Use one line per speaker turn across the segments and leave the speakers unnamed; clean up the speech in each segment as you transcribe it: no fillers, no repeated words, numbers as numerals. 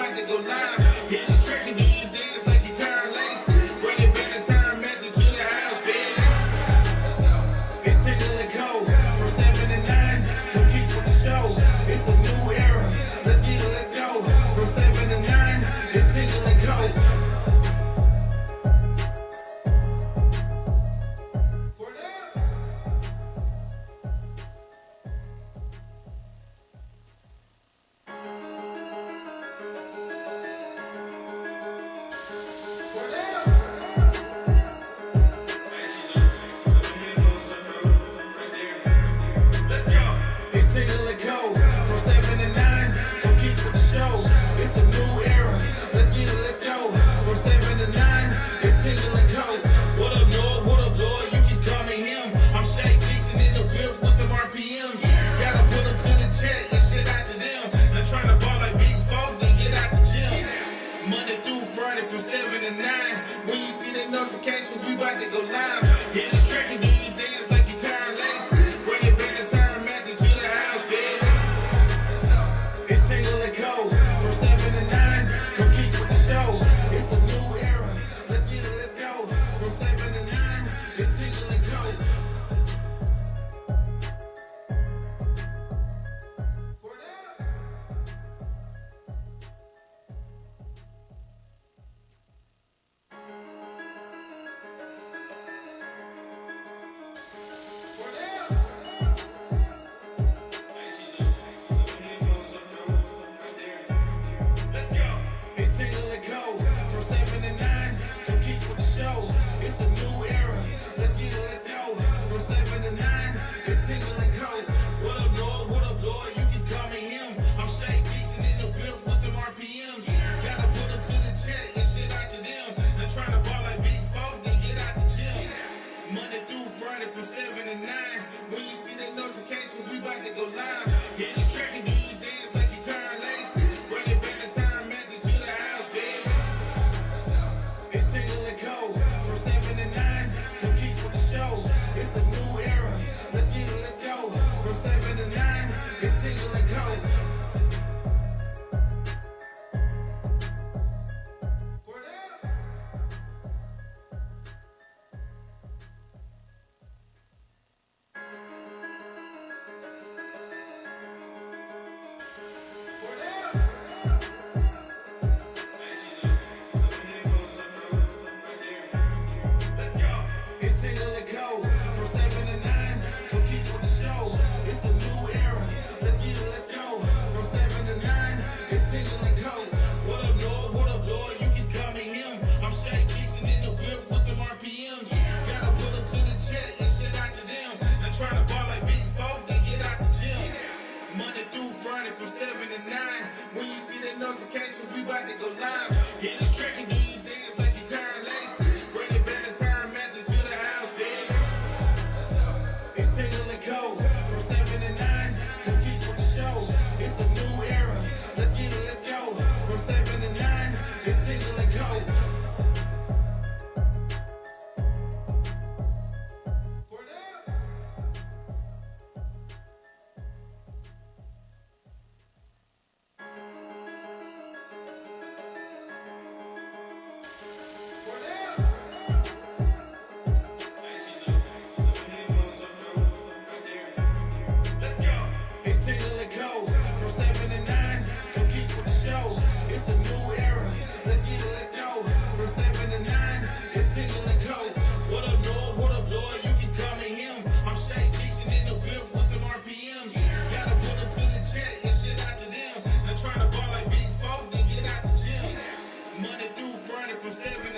about to go live. Hit the track and do your dance like you paralyzed. Bring it back and turn method to the house, baby. It's Tingle and Code from 7 to 9. Come keep with the show. It's the new era. Let's get it, let's go. From 7 to 9. It's Tingle and Code.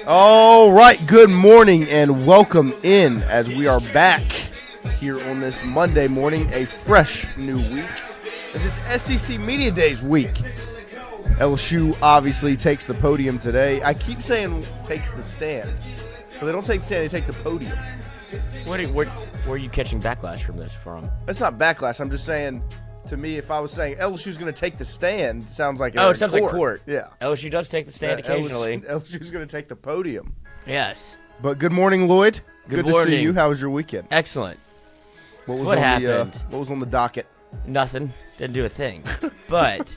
All right, good morning and welcome in as we are back here on this Monday morning, a fresh new week as it's SEC Media Days week. LSU obviously takes the podium today. I keep saying takes the stand, but they don't take the stand, they take the podium.
Where are you catching backlash from this from?
That's not backlash. I'm just saying, to me, if I was saying LSU's going to take the stand, it sounds like
it sounds like court.
Yeah.
LSU does take the stand occasionally.
LSU's going to take the podium.
Yes.
But good morning, Lloyd.
Good
morning.
To see
you. How was your weekend?
Excellent.
What happened? What was on the docket?
Nothing. Didn't do a thing. But,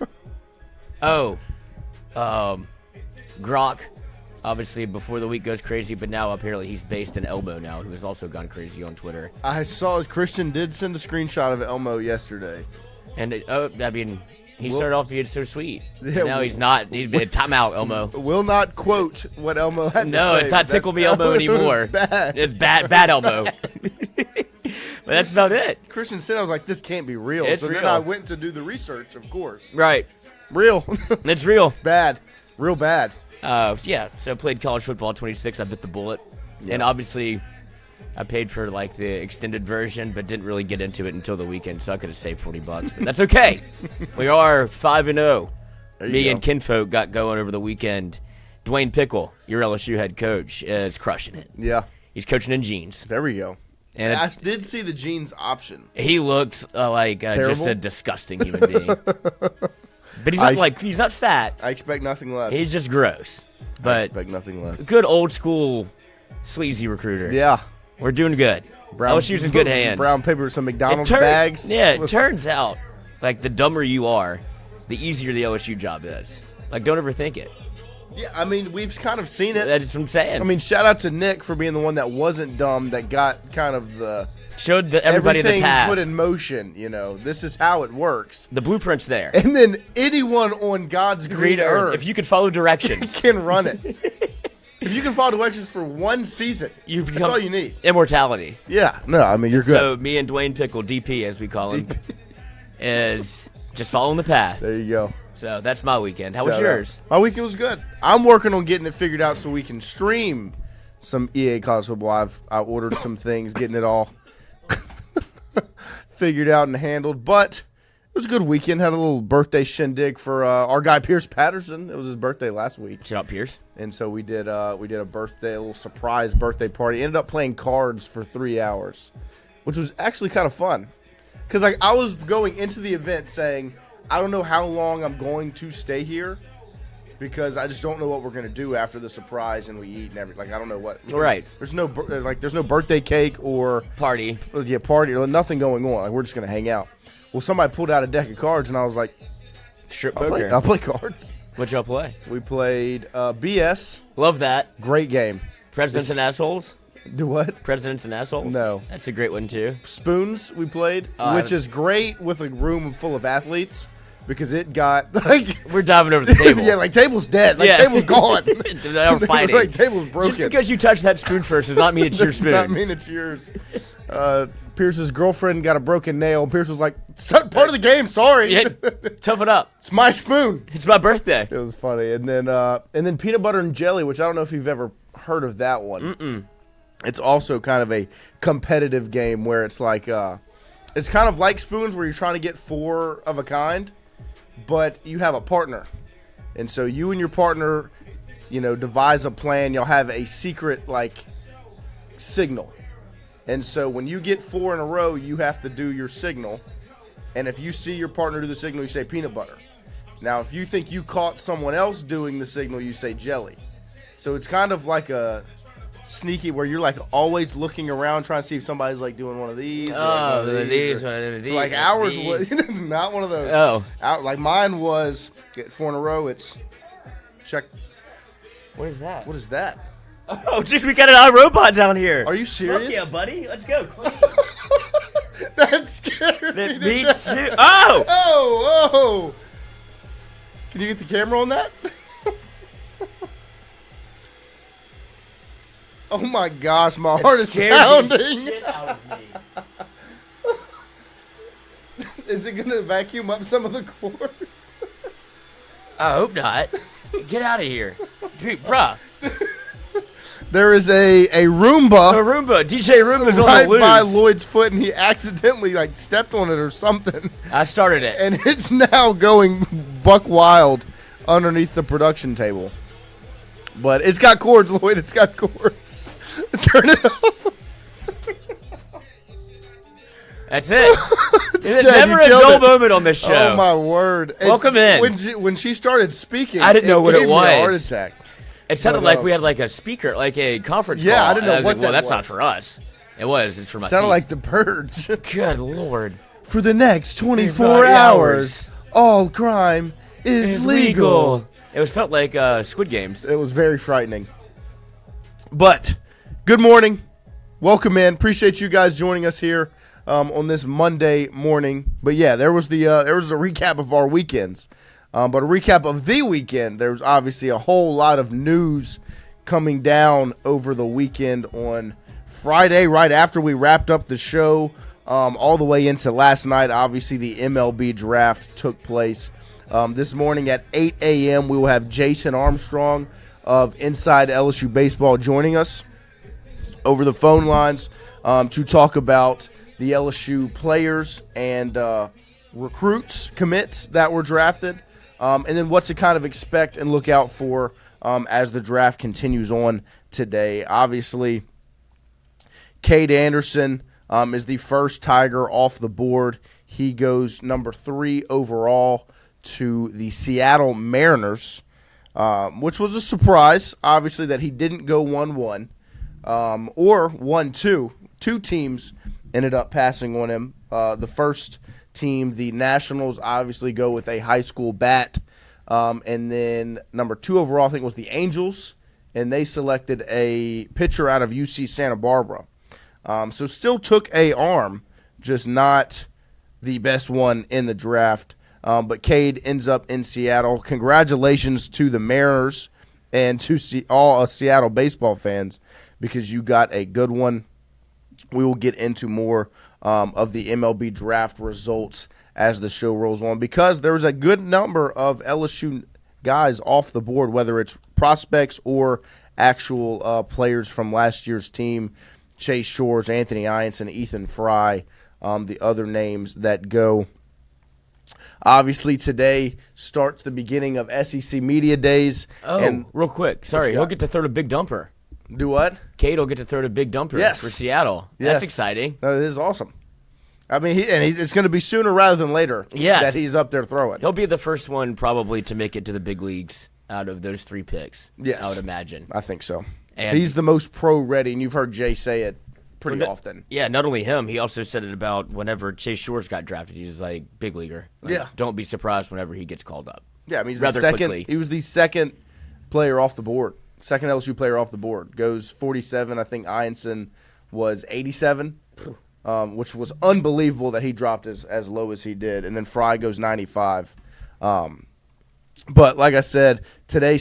oh, Gronk, obviously, before the week goes crazy, but now apparently he's based in Elmo now, who has also gone crazy on Twitter.
I saw Christian did send a screenshot of Elmo yesterday.
And, he started off being so sweet.
Yeah,
Now he's not. He's been timeout, Elmo.
Will not quote what Elmo had to
No,
say.
it's not Tickle Me Elmo anymore.
Bad.
It's bad Elmo. But that's about it.
Christian said, I was like, this can't be real.
It's
so
real.
then I went to do the research, of course.
Right.
Real.
It's real.
Bad. Real bad.
Yeah, so I played college football 26. I bit the bullet.
Yeah.
And obviously, I paid for like the extended version, but didn't really get into it until the weekend, so I could have saved $40. But that's okay. We are 5-0. Me and Kinfolk got going over the weekend. Dwayne Pickle, your LSU head coach, is crushing it.
Yeah.
He's coaching in jeans.
There we go.
And
I did see the jeans option.
he looks like just a disgusting human being. But he's not fat.
I expect nothing less.
He's just gross.
I
But
expect nothing less.
good old school sleazy recruiter.
Yeah.
We're doing good. LSU's in good hands.
Brown paper with some McDonald's bags.
Yeah, it turns out, like, the dumber you are, the easier the LSU job is. Like, don't overthink it.
Yeah, I mean, we've kind of seen it.
That's what I'm saying.
I mean, shout out to Nick for being the one that wasn't dumb, that got kind of the
showed everybody the
everything
path.
put in motion. You know, this is how it works.
The blueprint's there.
And then anyone on God's green earth,
if you could follow directions,
can run it. If you can follow directions for one season, that's all you need.
Immortality.
Yeah, no, I mean, you're good.
So me and Dwayne Pickle, DP as we call him, is just following the path.
There you go.
So that's my weekend. How was
Shout
yours?
out. My weekend was good. I'm working on getting it figured out so we can stream some EA College Football. I ordered some things, getting it all figured out and handled. But it was a good weekend. Had a little birthday shindig for our guy Pierce Patterson. It was his birthday last week.
Shout out Pierce.
And so we did a little surprise birthday party. Ended up playing cards for 3 hours, which was actually kind of fun. Because I was going into the event saying, I don't know how long I'm going to stay here because I just don't know what we're going to do after the surprise and we eat and everything. Like, I don't know what.
Right.
There's no birthday cake or
Party.
Party or nothing going on. Like, we're just going to hang out. Well, somebody pulled out a deck of cards and I was like,
Strip poker.
I'll play cards.
What'd y'all play?
We played BS.
Love that.
Great game.
Presidents and Assholes?
Do what?
Presidents and Assholes?
No.
That's a great one, too.
Spoons we played, which is great with a room full of athletes because it got like
We're diving over the table.
yeah, like table's dead, like table's gone.
They're fighting.
Like table's broken.
Just because you touched that spoon first does not mean it's your spoon.
Does not mean it's yours. Pierce's girlfriend got a broken nail. Pierce was like, "Part of the game. Sorry,
Yeah, tough it up.
it's my spoon."
It's my birthday.
It was funny, and then peanut butter and jelly, which I don't know if you've ever heard of that one.
Mm-mm.
It's also kind of a competitive game where it's like it's kind of like spoons where you're trying to get 4 of a kind, but you have a partner. And so you and your partner, devise a plan. You'll have a secret like signal. And so when you get 4 in a row, you have to do your signal. And if you see your partner do the signal, you say peanut butter. Now, if you think you caught someone else doing the signal, you say jelly. So it's kind of like a sneaky where you're like always looking around trying to see if somebody's like doing one of these.
Oh,
one of
these.
So like ours was not one of those.
Oh.
Like mine was get 4 in a row. It's check.
What is that?
What is that?
Oh, dude, we got an iRobot down here.
Are you serious?
Fuck yeah, buddy. Let's go.
That scared
That
me.
beats you. Oh!
Oh! Can you get the camera on that? Oh my gosh, my heart is
Scared the
pounding.
shit out of me.
Is it going to vacuum up some of the cords?
I hope not. Get out of here. Dude, bruh.
There is a Roomba.
The Roomba. DJ Roomba's on
Right
the loose.
by Lloyd's foot, and he accidentally stepped on it or something,
I started it.
and it's now going buck wild underneath the production table. But it's got cords, Lloyd. It's got cords. Turn it off.
That's it. It's
dead.
never
You
a
killed
dull
it.
moment on this show.
Oh my word! And
Welcome in.
When she started speaking,
I didn't know what it
gave me a
was.
heart attack.
It sounded
But,
like we had like a speaker, like a conference call.
Yeah, I didn't know
And
what
was like, well,
that
that's not
was.
for us. It was. It's for my
Sounded
team.
like the Purge.
Good Lord.
For the next 24
24
hours, all crime is legal.
It felt like Squid Games.
It was very frightening. But good morning. Welcome in. Appreciate you guys joining us here on this Monday morning. But yeah, there was a recap of our weekends. But a recap of the weekend, there was obviously a whole lot of news coming down over the weekend on Friday, right after we wrapped up the show, all the way into last night. Obviously, the MLB draft took place. This morning at 8 a.m., we will have Jason Armstrong of Inside LSU Baseball joining us over the phone lines to talk about the LSU players and recruits, commits that were drafted, and then what to kind of expect and look out for as the draft continues on today. Obviously, Kade Anderson is the first Tiger off the board. He goes number 3 overall to the Seattle Mariners, which was a surprise, obviously, that he didn't go 1-1 or 1-2. Two teams ended up passing on him. The first team, the Nationals, obviously go with a high school bat. And then number 2 overall, I think, was the Angels, and they selected a pitcher out of UC Santa Barbara. So still took a arm, just not the best one in the draft. But Kade ends up in Seattle. Congratulations to the Mariners and to all Seattle baseball fans, because you got a good one. We will get into more of the MLB draft results as the show rolls on, because there was a good number of LSU guys off the board, whether it's prospects or actual players from last year's team. Chase Shores, Anthony Ianson, Ethan Fry, the other names that go. Obviously, today starts the beginning of SEC Media Days.
Oh, and real quick. Sorry, he'll get to throw a big dumper.
Do what?
Kade will get to throw a big dumper for Seattle.
Yes.
That's exciting.
That is awesome. I mean, it's going to be sooner rather than later that he's up there throwing.
He'll be the first one probably to make it to the big leagues out of those 3 picks.
Yes.
I would imagine.
I think so.
And
he's the most pro-ready, and you've heard Jay say it pretty often.
Yeah, not only him, he also said it about whenever Chase Shores got drafted. He was like, big leaguer. Like, don't be surprised whenever he gets called up.
Yeah, I mean,
quickly.
He was the second player off the board. Second LSU player off the board. Goes 47. I think Ianson was 87, which was unbelievable that he dropped as low as he did. And then Fry goes 95. But like I said, today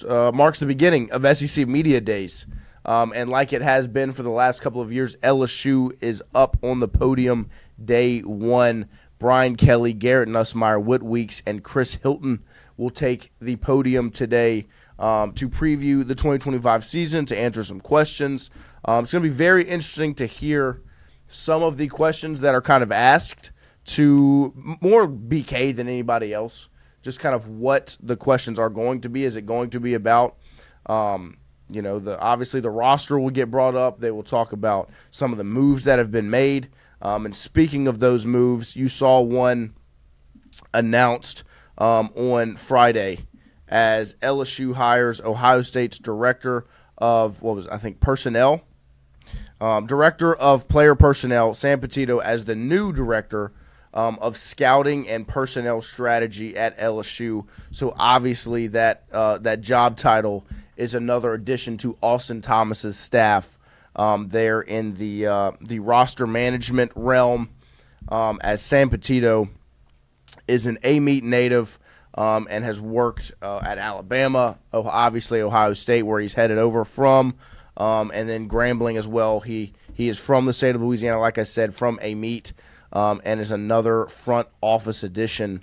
marks the beginning of SEC Media Days. And like it has been for the last couple of years, LSU is up on the podium day one. Brian Kelly, Garrett Nussmeier, Whit Weeks, and Chris Hilton will take the podium today to preview the 2025 season, to answer some questions. It's going to be very interesting to hear some of the questions that are kind of asked to more BK than anybody else. Just kind of what the questions are going to be. Is it going to be about, obviously the roster will get brought up. They will talk about some of the moves that have been made. And speaking of those moves, you saw one announced on Friday as LSU hires Ohio State's director of, personnel. Director of player personnel, Sam Petito, as the new director of scouting and personnel strategy at LSU. So obviously that job title is another addition to Austin Thomas's staff there in the roster management realm, as Sam Petito is an A-Meet native and has worked at Alabama, obviously Ohio State, where he's headed over from, and then Grambling as well. He is from the state of Louisiana, like I said, from A-Meet, and is another front office addition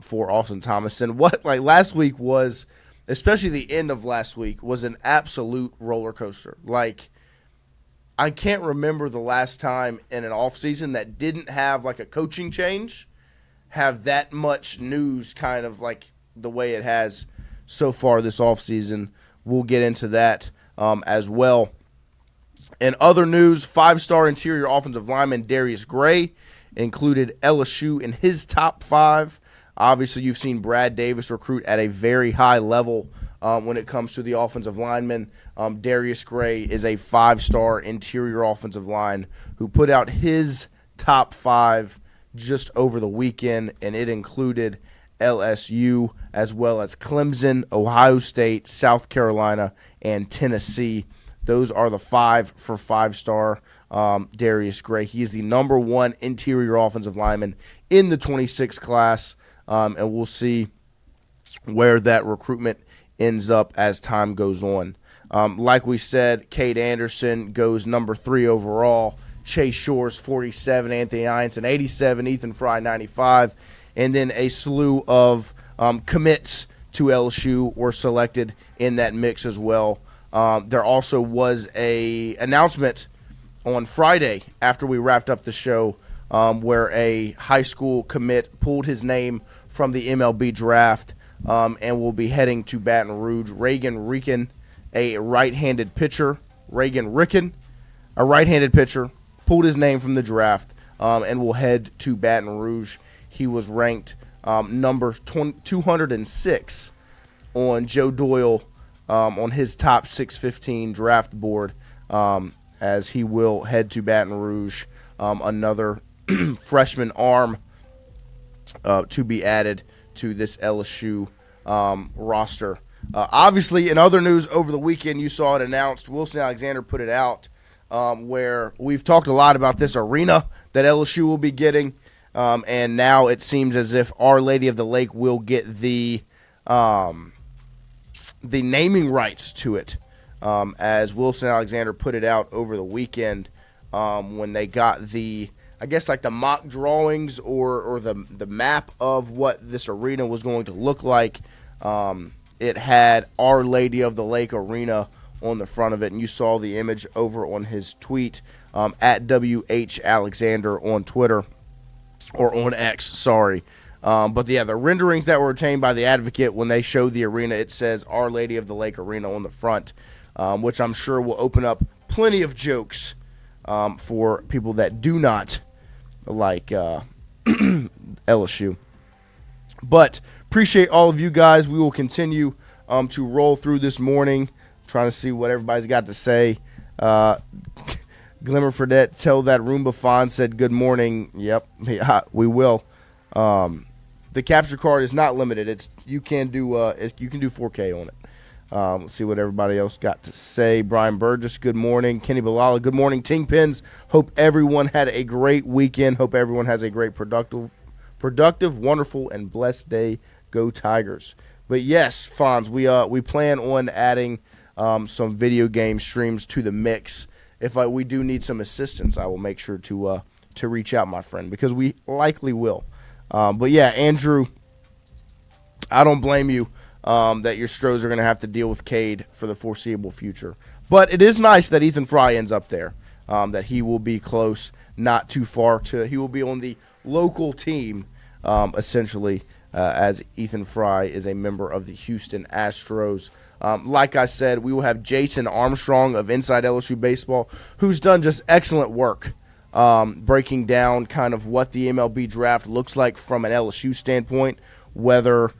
for Austin Thomas. And last week was, especially the end of last week, was an absolute roller coaster. I can't remember the last time in an offseason that didn't have a coaching change have that much news, kind of like the way it has so far this offseason. We'll get into that as well. In other news, 5-star interior offensive lineman Darius Gray included LSU in his top 5. Obviously, you've seen Brad Davis recruit at a very high level when it comes to the offensive linemen. Darius Gray is a 5-star interior offensive line who put out his top 5 just over the weekend, and it included LSU, as well as Clemson, Ohio State, South Carolina, and Tennessee. Those are the 5 for 5-star Darius Gray. He is the number 1 interior offensive lineman in the 26 class, and we'll see where that recruitment ends up as time goes on. Like we said, Kade Anderson goes number 3 overall. Chase Shores, 47, Anthony Ianson, 87, Ethan Fry, 95, and then a slew of commits to LSU were selected in that mix as well. There also was a announcement on Friday after we wrapped up the show where a high school commit pulled his name from the MLB draft and will be heading to Baton Rouge. Reagan Ricken, a right-handed pitcher, pulled his name from the draft and will head to Baton Rouge. He was ranked number 206 on Joe Doyle on his top 615 draft board as he will head to Baton Rouge, another freshman arm to be added to this LSU roster. Obviously, in other news over the weekend, you saw it announced. Wilson Alexander put it out where we've talked a lot about this arena that LSU will be getting, and now it seems as if Our Lady of the Lake will get the naming rights to it, as Wilson Alexander put it out over the weekend when they got the, I guess, like the mock drawings or the map of what this arena was going to look like. It had Our Lady of the Lake Arena on the front of it, and you saw the image over on his tweet at WH Alexander on Twitter, or on X, sorry. But yeah, the renderings that were obtained by the Advocate, when they show the arena, it says Our Lady of the Lake Arena on the front, which I'm sure will open up plenty of jokes for people that do not like LSU. But appreciate all of you guys. We will continue to roll through this morning, trying to see what everybody's got to say. Glimmer Fredette, tell that Roomba Fawn said good morning. Yep, yeah, we will. The capture card is not limited. It's you can do 4K on it. Let's see what everybody else got to say. Brian Burgess, good morning. Kenny Balala, good morning. Ting Pins, hope everyone had a great weekend. Hope everyone has a great, productive, wonderful, and blessed day. Go Tigers. But yes, Fonz, we plan on adding some video game streams to the mix. If we do need some assistance, I will make sure to reach out, my friend, because we likely will. But yeah, Andrew, I don't blame you that your Stros are going to have to deal with Kade for the foreseeable future. But it is nice that Ethan Fry ends up there, that he will be close, not too far. He will be on the local team, essentially, as Ethan Fry is a member of the Houston Astros. Like I said, we will have Jason Armstrong of Inside LSU Baseball, who's done just excellent work breaking down kind of what the MLB draft looks like from an LSU standpoint, whether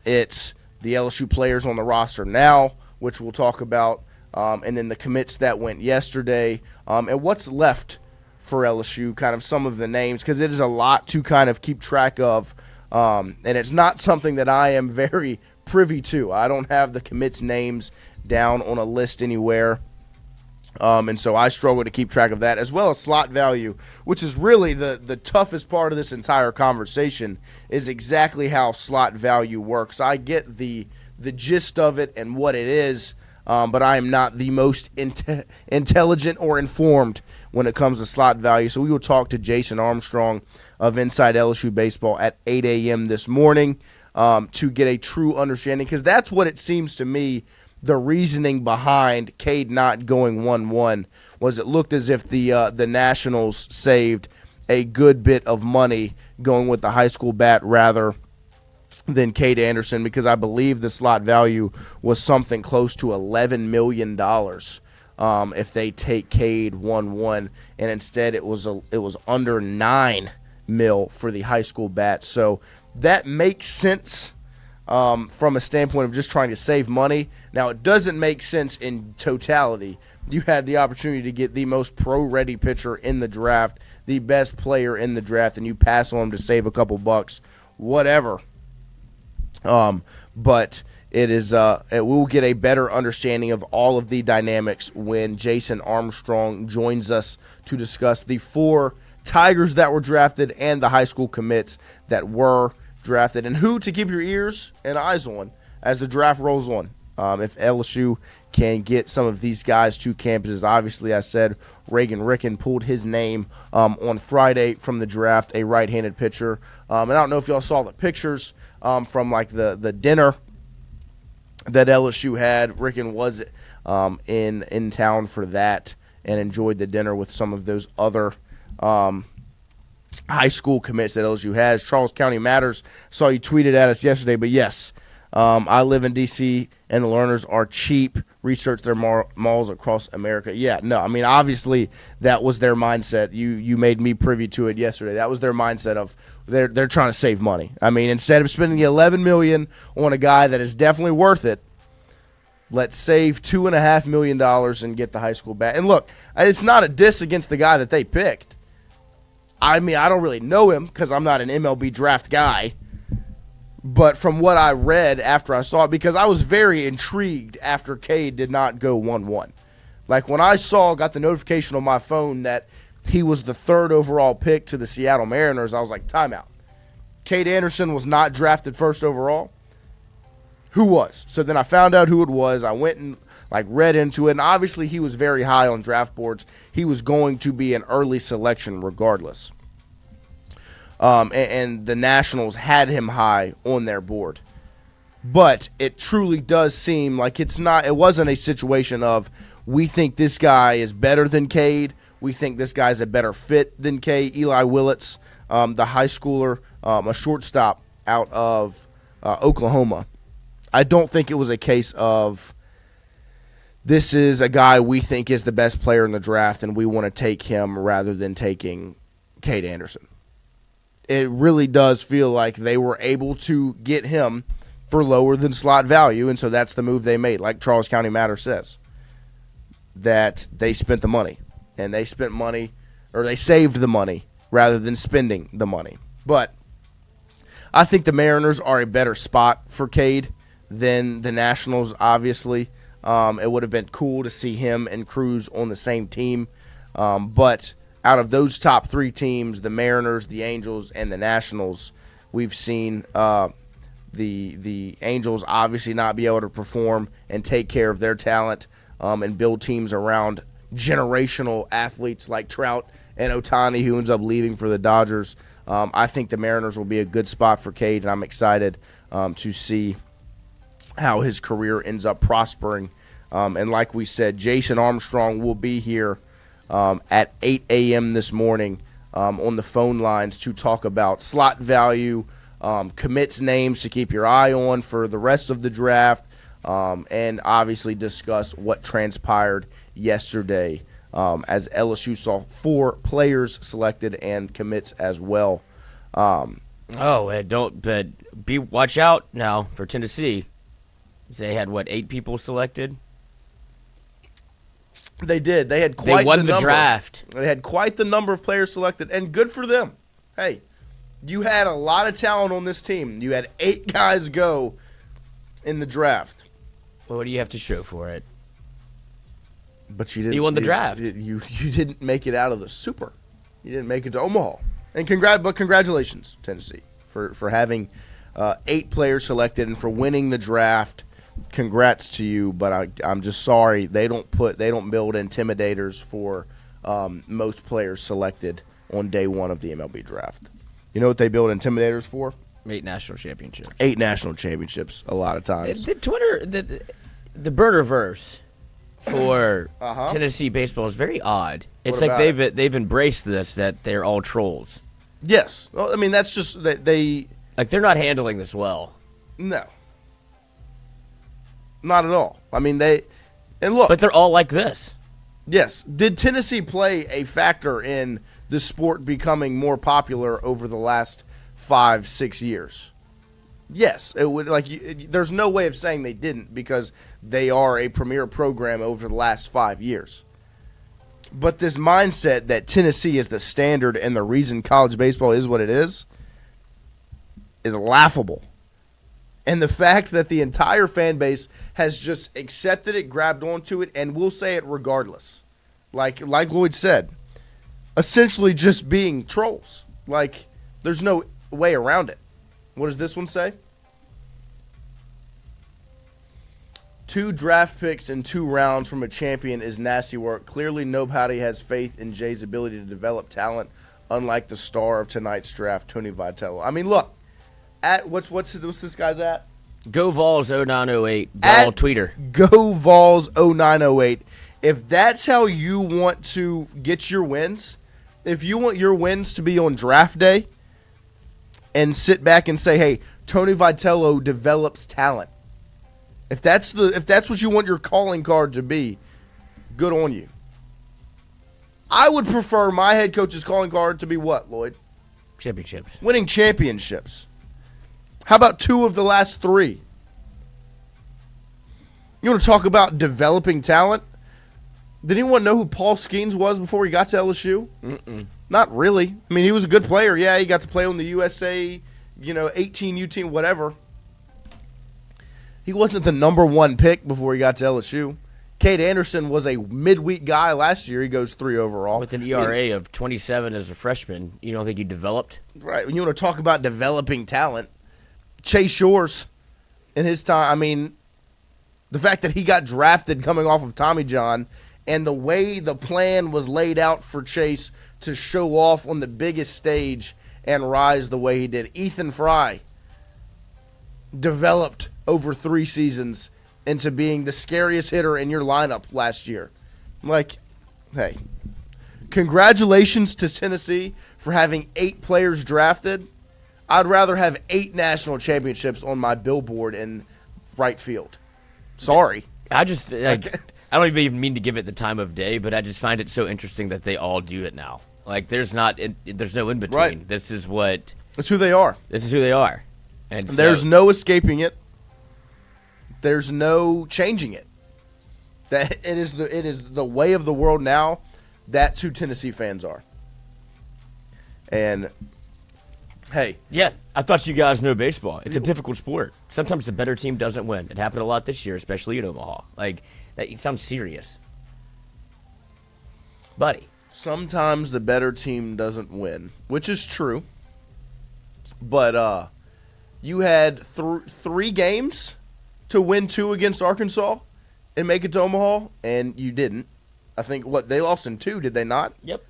it's the LSU players on the roster now, which we'll talk about, and then the commits that went yesterday, and what's left for LSU, kind of some of the names, because it is a lot to kind of keep track of, and it's not something that I am very privy to. I don't have the commits names down on a list anywhere. And so I struggle to keep track of that, as well as slot value, which is really the toughest part of this entire conversation, is exactly how slot value works. I get the gist of it and what it is, but I am not the most intelligent or informed when it comes to slot value. So we will talk to Jason Armstrong of Inside LSU Baseball at 8 a.m. this morning to get a true understanding, because that's what it seems to me. The reasoning behind Kade not going 1-1 was it looked as if the Nationals saved a good bit of money going with the high school bat rather than Kade Anderson, because I believe the slot value was something close to $11 million if they take Kade 1-1, and instead it was under $9 million for the high school bat. So that makes sense. From a standpoint of just trying to save money. Now, it doesn't make sense in totality. You had the opportunity to get the most pro-ready pitcher in the draft, the best player in the draft, and you pass on him to save a couple bucks whatever. But it is we'll get a better understanding of all of the dynamics when Jason Armstrong joins us to discuss the 4 Tigers that were drafted and the high school commits that were drafted, and who to keep your ears and eyes on as the draft rolls on. If LSU can get some of these guys to campuses. Obviously, I said Reagan Ricken pulled his name on Friday from the draft, a right-handed pitcher. And I don't know if y'all saw the pictures from like the dinner that LSU had. Ricken was in town for that and enjoyed the dinner with some of those other high school commits that LSU has. Charles County Matters, saw you tweeted at us yesterday, but yes, I live in D.C., and the learners are cheap. Research their malls across America. Yeah, no, I mean, obviously that was their mindset. You made me privy to it yesterday. That was their mindset of they're trying to save money. I mean, instead of spending the $11 million on a guy that is definitely worth it, let's save $2.5 million and get the high school back. And look, it's not a diss against the guy that they picked. I mean, I don't really know him because I'm not an MLB draft guy. But from what I read after I saw it, because I was very intrigued after Kade did not go 1-1. Like when I got the notification on my phone that he was the 3rd overall pick to the Seattle Mariners, I was like, timeout. Kade Anderson was not drafted 1st overall? Who was? So then I found out who it was. I went and read into it, and obviously he was very high on draft boards. He was going to be an early selection regardless. And the Nationals had him high on their board. But it truly does seem like it wasn't a situation of we think this guy is better than Kade. We think this guy's a better fit than Kade. Eli Willits, the high schooler, a shortstop out of Oklahoma. I don't think it was a case of this is a guy we think is the best player in the draft and we want to take him rather than taking Kade Anderson. It really does feel like they were able to get him for lower than slot value, and so that's the move they made. Like Charles County Matter says, that they spent the money, and they spent money, or they saved the money rather than spending the money. But I think the Mariners are a better spot for Kade than the Nationals, obviously. It would have been cool to see him and Cruz on the same team, but out of those top 3 teams, the Mariners, the Angels, and the Nationals, we've seen the Angels obviously not be able to perform and take care of their talent and build teams around generational athletes like Trout and Ohtani, who ends up leaving for the Dodgers. I think the Mariners will be a good spot for Kade, and I'm excited to see how his career ends up prospering. And like we said, Jason Armstrong will be here at 8 a.m. this morning on the phone lines to talk about slot value, commits names to keep your eye on for the rest of the draft, and obviously discuss what transpired yesterday as LSU saw 4 players selected and commits as well.
Watch out now for Tennessee. They had 8 people selected?
They did. They had quite
the number. Draft.
They had quite the number of players selected, and good for them. Hey, you had a lot of talent on this team. You had 8 guys go in the draft.
Well, what do you have to show for it?
But you didn't.
You won the draft.
You didn't make it out of the Super. You didn't make it to Omaha. And congratulations, Tennessee, for having 8 players selected and for winning the draft. Congrats to you, but I'm just sorry they don't build intimidators for most players selected on day 1 of the MLB draft. You know what they build intimidators for?
8 national championships.
8 national championships a lot of times.
The Twitter, the burnerverse for Tennessee baseball is very odd. It's like they've embraced this, that they're all trolls.
Yes. Well, I mean, that's just they
they're not handling this well.
No. Not at all. I mean, look.
But they're all like this.
Yes. Did Tennessee play a factor in the sport becoming more popular over the last 5-6 years? Yes. It would there's no way of saying they didn't because they are a premier program over the last 5 years. But this mindset that Tennessee is the standard and the reason college baseball is what it is, is laughable. And the fact that the entire fan base has just accepted it, grabbed onto it, and will say it regardless. Like Lloyd said, essentially just being trolls. Like, there's no way around it. What does this one say? 2 draft picks in 2 rounds from a champion is nasty work. Clearly nobody has faith in Jay's ability to develop talent, unlike the star of tonight's draft, Tony Vitello. I mean, look. At what's this guy's at?
Go Vols 0908. Ball tweeter.
Go Vols 0908. If that's how you want to get your wins, if you want your wins to be on draft day and sit back and say, hey, Tony Vitello develops talent. If that's what you want your calling card to be, good on you. I would prefer my head coach's calling card to be what, Lloyd?
Championships.
Winning championships. How about 2 of the last 3? You want to talk about developing talent? Did anyone know who Paul Skeens was before he got to LSU? Not really. I mean, he was a good player. Yeah, he got to play on the USA, 18U team, whatever. He wasn't the number 1 pick before he got to LSU. Kade Anderson was a midweek guy last year. He goes 3 overall.
With an ERA of 27 as a freshman, you don't think he developed?
Right. When you want to talk about developing talent, Chase Shores in his time, I mean, the fact that he got drafted coming off of Tommy John and the way the plan was laid out for Chase to show off on the biggest stage and rise the way he did. Ethan Fry developed over 3 seasons into being the scariest hitter in your lineup last year. Like, hey, congratulations to Tennessee for having 8 players drafted. I'd rather have 8 national championships on my billboard in right field. Sorry.
I don't even mean to give it the time of day, but I just find it so interesting that they all do it now. Like, there's no in between.
Right.
That's who they are.
This is who they are.
And
there's no escaping it. There's no changing it. That it is the way of the world now. That's who Tennessee fans are. And hey.
Yeah, I thought you guys know baseball. It's a difficult sport. Sometimes the better team doesn't win. It happened a lot this year, especially in Omaha. Like, that sounds serious. Buddy.
Sometimes the better team doesn't win, which is true. But you had 3 games to win 2 against Arkansas and make it to Omaha, and you didn't. I think, they lost in 2, did they not?
Yep.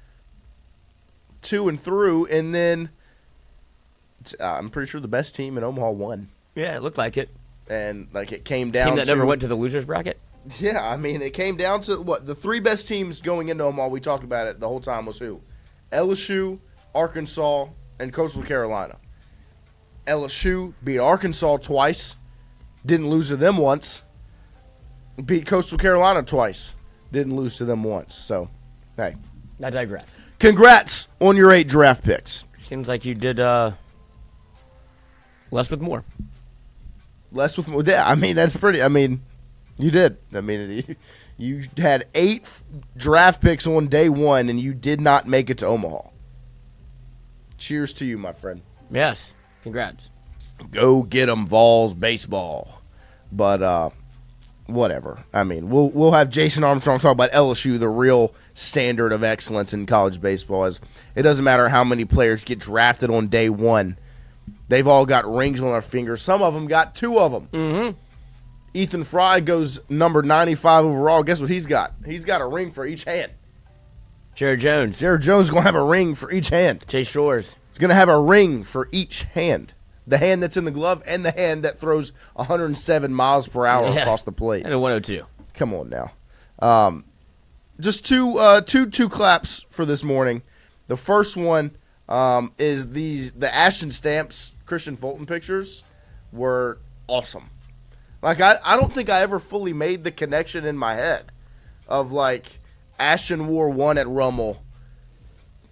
2 and through, and then I'm pretty sure the best team in Omaha won.
Yeah, it looked like it.
And, it came down
team that never went to the losers bracket?
Yeah, I mean, it came down to, the 3 best teams going into Omaha, we talked about it the whole time, was who? LSU, Arkansas, and Coastal Carolina. LSU beat Arkansas twice, didn't lose to them once. Beat Coastal Carolina twice, didn't lose to them once. So, hey.
I digress.
Congrats on your 8 draft picks.
Seems like you did less with more.
Less with more. Yeah, I mean, that's pretty. I mean, you did. I mean, you had 8 draft picks on day 1, and you did not make it to Omaha. Cheers to you, my friend.
Yes. Congrats.
Go get 'em, Vols baseball. But whatever. I mean, we'll have Jason Armstrong talk about LSU, the real standard of excellence in college baseball. As it doesn't matter how many players get drafted on day 1. They've all got rings on their fingers. Some of them got 2 of them.
Mm-hmm.
Ethan Fry goes number 95 overall. Guess what he's got? He's got a ring for each hand.
Jared Jones.
Jared Jones is going to have a ring for each hand.
Chase Shores.
He's going to have a ring for each hand. The hand that's in the glove and the hand that throws 107 miles per hour across the plate.
And a 102.
Come on now. Just two claps for this morning. The first one is the Ashton Stamps Christian Fulton pictures were awesome. Like, I don't think I ever fully made the connection in my head of, Ashton wore one at Rummel,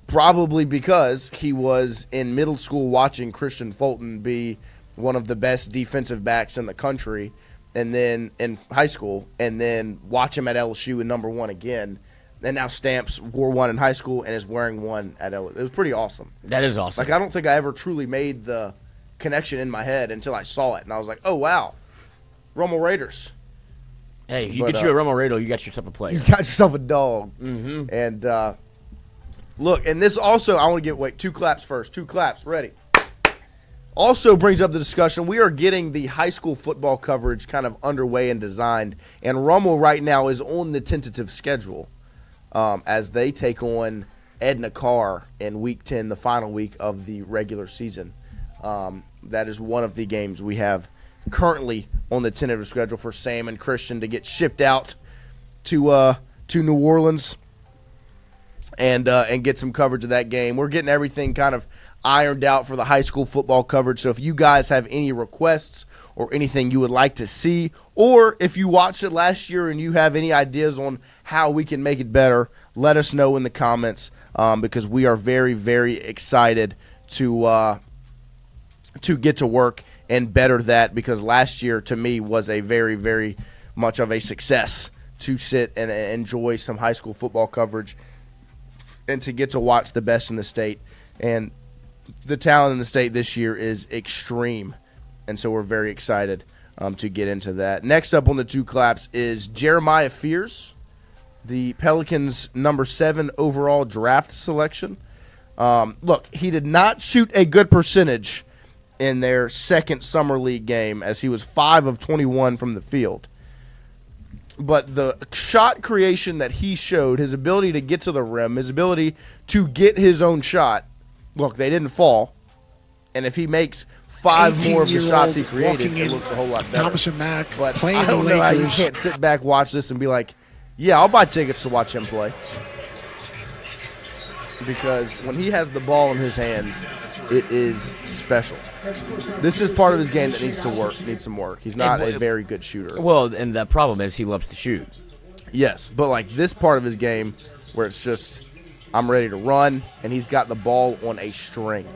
probably because he was in middle school watching Christian Fulton be one of the best defensive backs in the country, and then in high school, and then watch him at LSU in number 1 again. And now Stamps wore one in high school and is wearing one at LSU. It was pretty awesome.
That is awesome.
I don't think I ever truly made the connection in my head until I saw it, and I was like, oh, wow, Rummel Raiders.
Hey, if you get you a Rummel Raider, you got yourself a player.
You got yourself a dog.
Mm-hmm.
And look, and this also, I want to wait, 2 claps first. 2 claps, ready. Also brings up the discussion, we are getting the high school football coverage kind of underway and designed, and Rummel right now is on the tentative schedule as they take on Edna Carr in Week 10, the final week of the regular season. That is one of the games we have currently on the tentative schedule for Sam and Christian to get shipped out to New Orleans and get some coverage of that game. We're getting everything kind of ironed out for the high school football coverage. So if you guys have any requests or anything you would like to see, or if you watched it last year and you have any ideas on how we can make it better, let us know in the comments because we are very, very excited to get to work and better that, because last year to me was a very, very much of a success to sit and enjoy some high school football coverage and to get to watch the best in the state. And the talent in the state this year is extreme, and so we're very excited to get into that. Next up on the 2 claps is Jeremiah Fears, the Pelicans' number 7 overall draft selection. Look, he did not shoot a good percentage in their second summer league game, as he was 5 of 21 from the field. But the shot creation that he showed, his ability to get to the rim, his ability to get his own shot, look, they didn't fall. And if he makes 5 more of the shots he created, it looks a whole lot better.
Thomas and Mack
but
playing
I don't
the
know how you
Lakers.
can't sit back, watch this, and be like, yeah, I'll buy tickets to watch him play. Because when he has the ball in his hands, it is special. This is part of his game that needs some work. He's not a very good shooter.
Well, and the problem is he loves to shoot.
Yes, but like this part of his game where it's just, I'm ready to run, and he's got the ball on a string.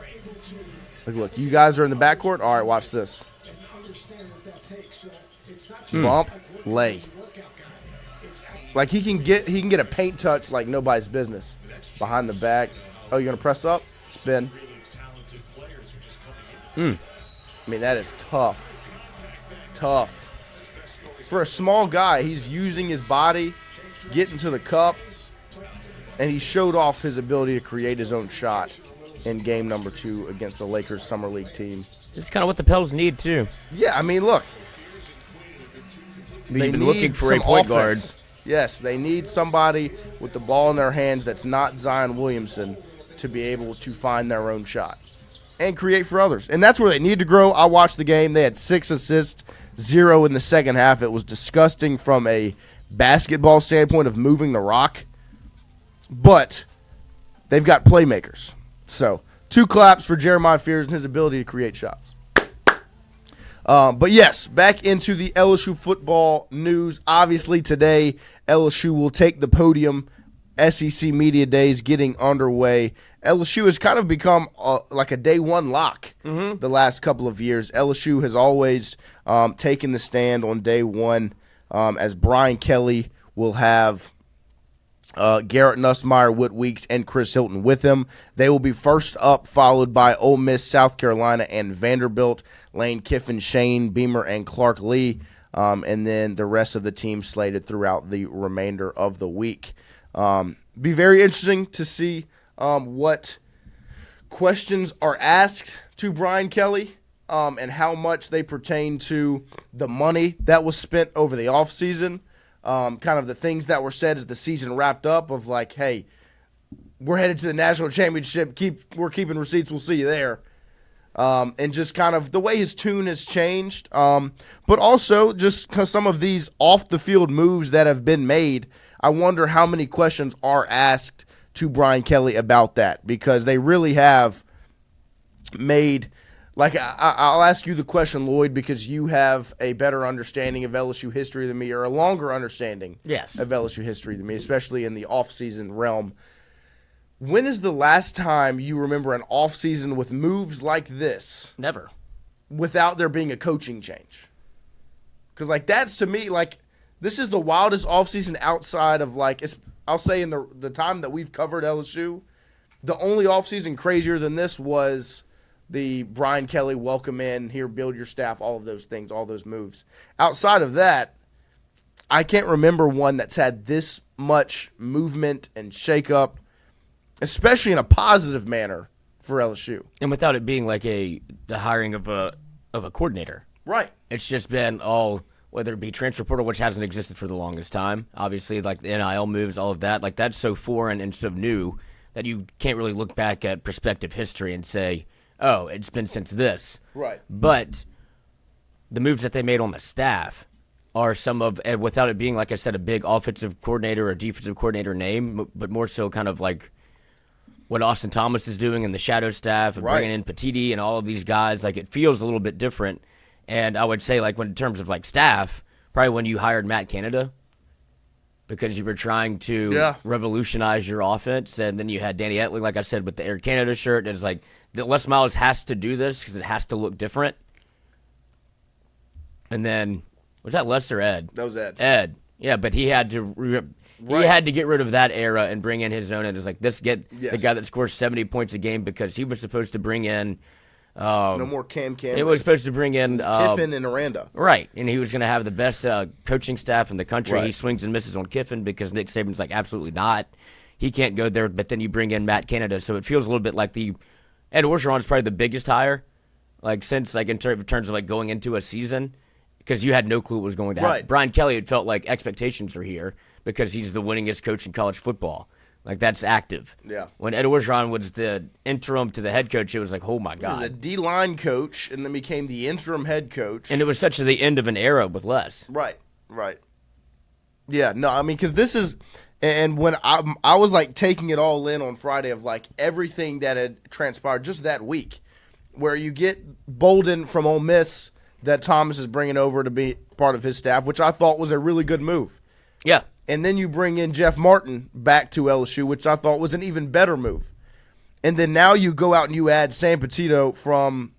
Look, you guys are in the backcourt? All right, watch this. Bump, lay. Like he can get a paint touch like nobody's business. Behind the back. Oh, you're going to press up? Spin. I mean, that is tough. Tough. For a small guy, he's using his body, getting to the cup, and he showed off his ability to create his own shot in game number 2 against the Lakers Summer League team.
It's kind of what the Pels need, too.
Yeah, I mean, look.
They've been looking for a point guard.
Yes, they need somebody with the ball in their hands that's not Zion Williamson to be able to find their own shot and create for others. And that's where they need to grow. I watched the game. They had 6 assists, 0 in the second half. It was disgusting from a basketball standpoint of moving the rock. But they've got playmakers. So 2 claps for Jeremiah Fears and his ability to create shots. But yes, back into the LSU football news. Obviously today, LSU will take the podium. SEC Media Days getting underway. LSU has kind of become like a day one lock the last couple of years. LSU has always taken the stand on day one, as Brian Kelly will have Garrett Nussmeier, Whit Weeks, and Chris Hilton with him. They will be first up, followed by Ole Miss, South Carolina, and Vanderbilt. Lane Kiffin, Shane Beamer, and Clark Lee, and then the rest of the team slated throughout the remainder of the week. Be very interesting to see what questions are asked to Brian Kelly and how much they pertain to the money that was spent over the offseason. Kind of the things that were said as the season wrapped up of like, hey, we're headed to the national championship. We're keeping receipts. We'll see you there. And just kind of the way his tune has changed. But also just because some of these off-the-field moves that have been made, I wonder how many questions are asked to Brian Kelly about that, because they really have made – like I'll ask you the question, Lloyd, because you have a better understanding of LSU history than me, or a longer understanding of LSU history than me, especially in the off-season realm. When is the last time you remember an offseason with moves like this?
Never.
Without there being a coaching change? Because, like, that's to me, like, this is the wildest offseason outside of, like, I'll say in the time that we've covered LSU, the only offseason crazier than this was the Brian Kelly welcome in, here, build your staff, all of those things, all those moves. Outside of that, I can't remember one that's had this much movement and shakeup, especially in a positive manner for LSU.
And without it being like the hiring of a coordinator.
Right.
It's just been all, whether it be transfer portal, which hasn't existed for the longest time, obviously, like the NIL moves, all of that, like that's so foreign and so new that you can't really look back at prospective history and say, oh, it's been since this.
Right.
But the moves that they made on the staff are some of, and without it being, like I said, a big offensive coordinator or defensive coordinator name, but more so kind of like what Austin Thomas is doing in the shadow staff and bringing in Petiti and all of these guys. Like, it feels a little bit different. And I would say, like, when in terms of like staff, probably when you hired Matt Canada, because you were trying to revolutionize your offense, and then you had Danny Etling, like I said, with the Air Canada shirt. And it's like, Les Miles has to do this because it has to look different. And then, was that Les or Ed?
That was Ed.
Ed, yeah, but he had to he had to get rid of that era and bring in his own. And it was like, the guy that scores 70 points a game, because he was supposed to bring in.
No more Cam.
It was supposed to bring in
Kiffin and Aranda.
Right, and he was going to have the best coaching staff in the country.
Right.
He swings and misses on Kiffin because Nick Saban's like, absolutely not. He can't go there, but then you bring in Matt Canada, so it feels a little bit like the Ed Orgeron is probably the biggest hire, like since like in terms of like going into a season, because you had no clue what was going to happen.
Right.
Brian Kelly, it felt like expectations were here because he's the winningest coach in college football. Like, that's active.
Yeah.
When Ed Orgeron was the interim to the head coach, it was like, oh my God.
He was a D-line coach and then became the interim head coach.
And it was such the end of an era with Les.
Right. Yeah, no, I mean, because this is, and when I was like taking it all in on Friday of like everything that had transpired just that week, where you get Bolden from Ole Miss that Thomas is bringing over to be part of his staff, which I thought was a really good move.
Yeah.
And then you bring in Jeff Martin back to LSU, which I thought was an even better move. And then now you go out and you add Sam Petito from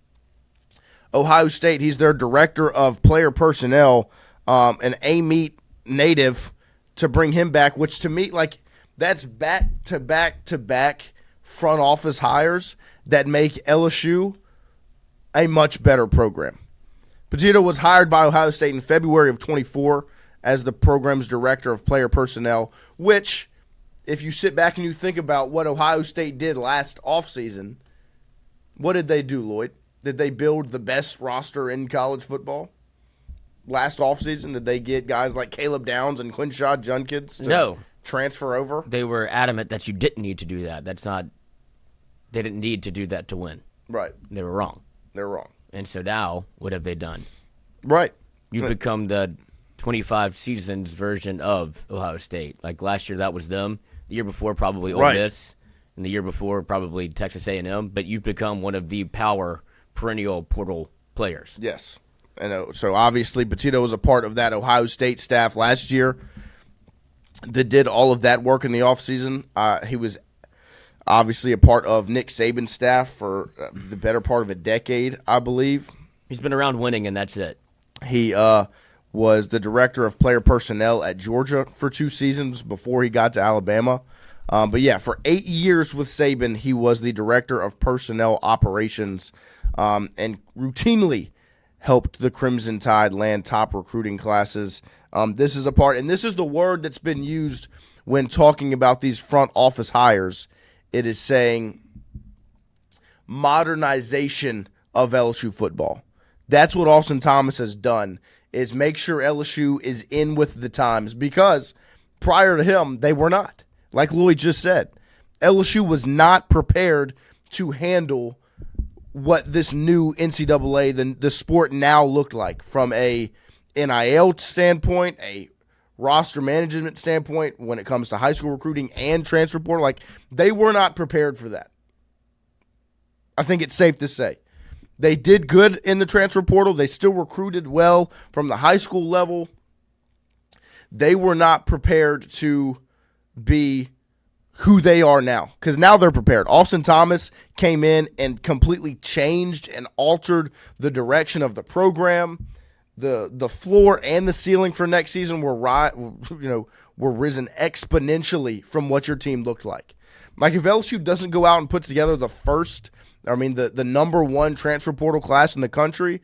Ohio State. He's their director of player personnel, an A-Meet native, to bring him back, which to me, like, that's back-to-back-to-back front office hires that make LSU a much better program. Petito was hired by Ohio State in February of 24 as the program's director of player personnel, which, if you sit back and you think about what Ohio State did last offseason, what did they do, Lloyd? Did they build the best roster in college football? Last offseason, did they get guys like Caleb Downs and Quinshaw Junkins to transfer over?
They were adamant that you didn't need to do that. They didn't need to do that to win.
Right.
They were wrong.
They're wrong.
And so now, what have they done?
Right.
You've become the 25 seasons version of Ohio State. Like last year, that was them. The year before, probably Ole Miss. And the year before, probably Texas A&M. But you've become one of the power perennial portal players.
Yes. And so obviously Petito was a part of that Ohio State staff last year that did all of that work in the offseason. He was obviously a part of Nick Saban's staff for the better part of a decade, I believe.
He's been around winning, and that's it.
He was the director of player personnel at Georgia for 2 seasons before he got to Alabama. But, yeah, for 8 years with Saban, he was the director of personnel operations and routinely helped the Crimson Tide land top recruiting classes. This is a part, and this is the word that's been used when talking about these front office hires. It is saying modernization of LSU football. That's what Austin Thomas has done, is make sure LSU is in with the times, because prior to him, they were not. Like Lloyd just said, LSU was not prepared to handle what this new NCAA, the sport now looked like, from a NIL standpoint, a roster management standpoint, when it comes to high school recruiting and transfer portal. Like, they were not prepared for that. I think it's safe to say. They did good in the transfer portal. They still recruited well from the high school level. They were not prepared to be who they are now, because now they're prepared. Austin Thomas came in and completely changed and altered the direction of the program. The floor and the ceiling for next season were risen exponentially from what your team looked like. Like, if LSU doesn't go out and put together the first the number one transfer portal class in the country.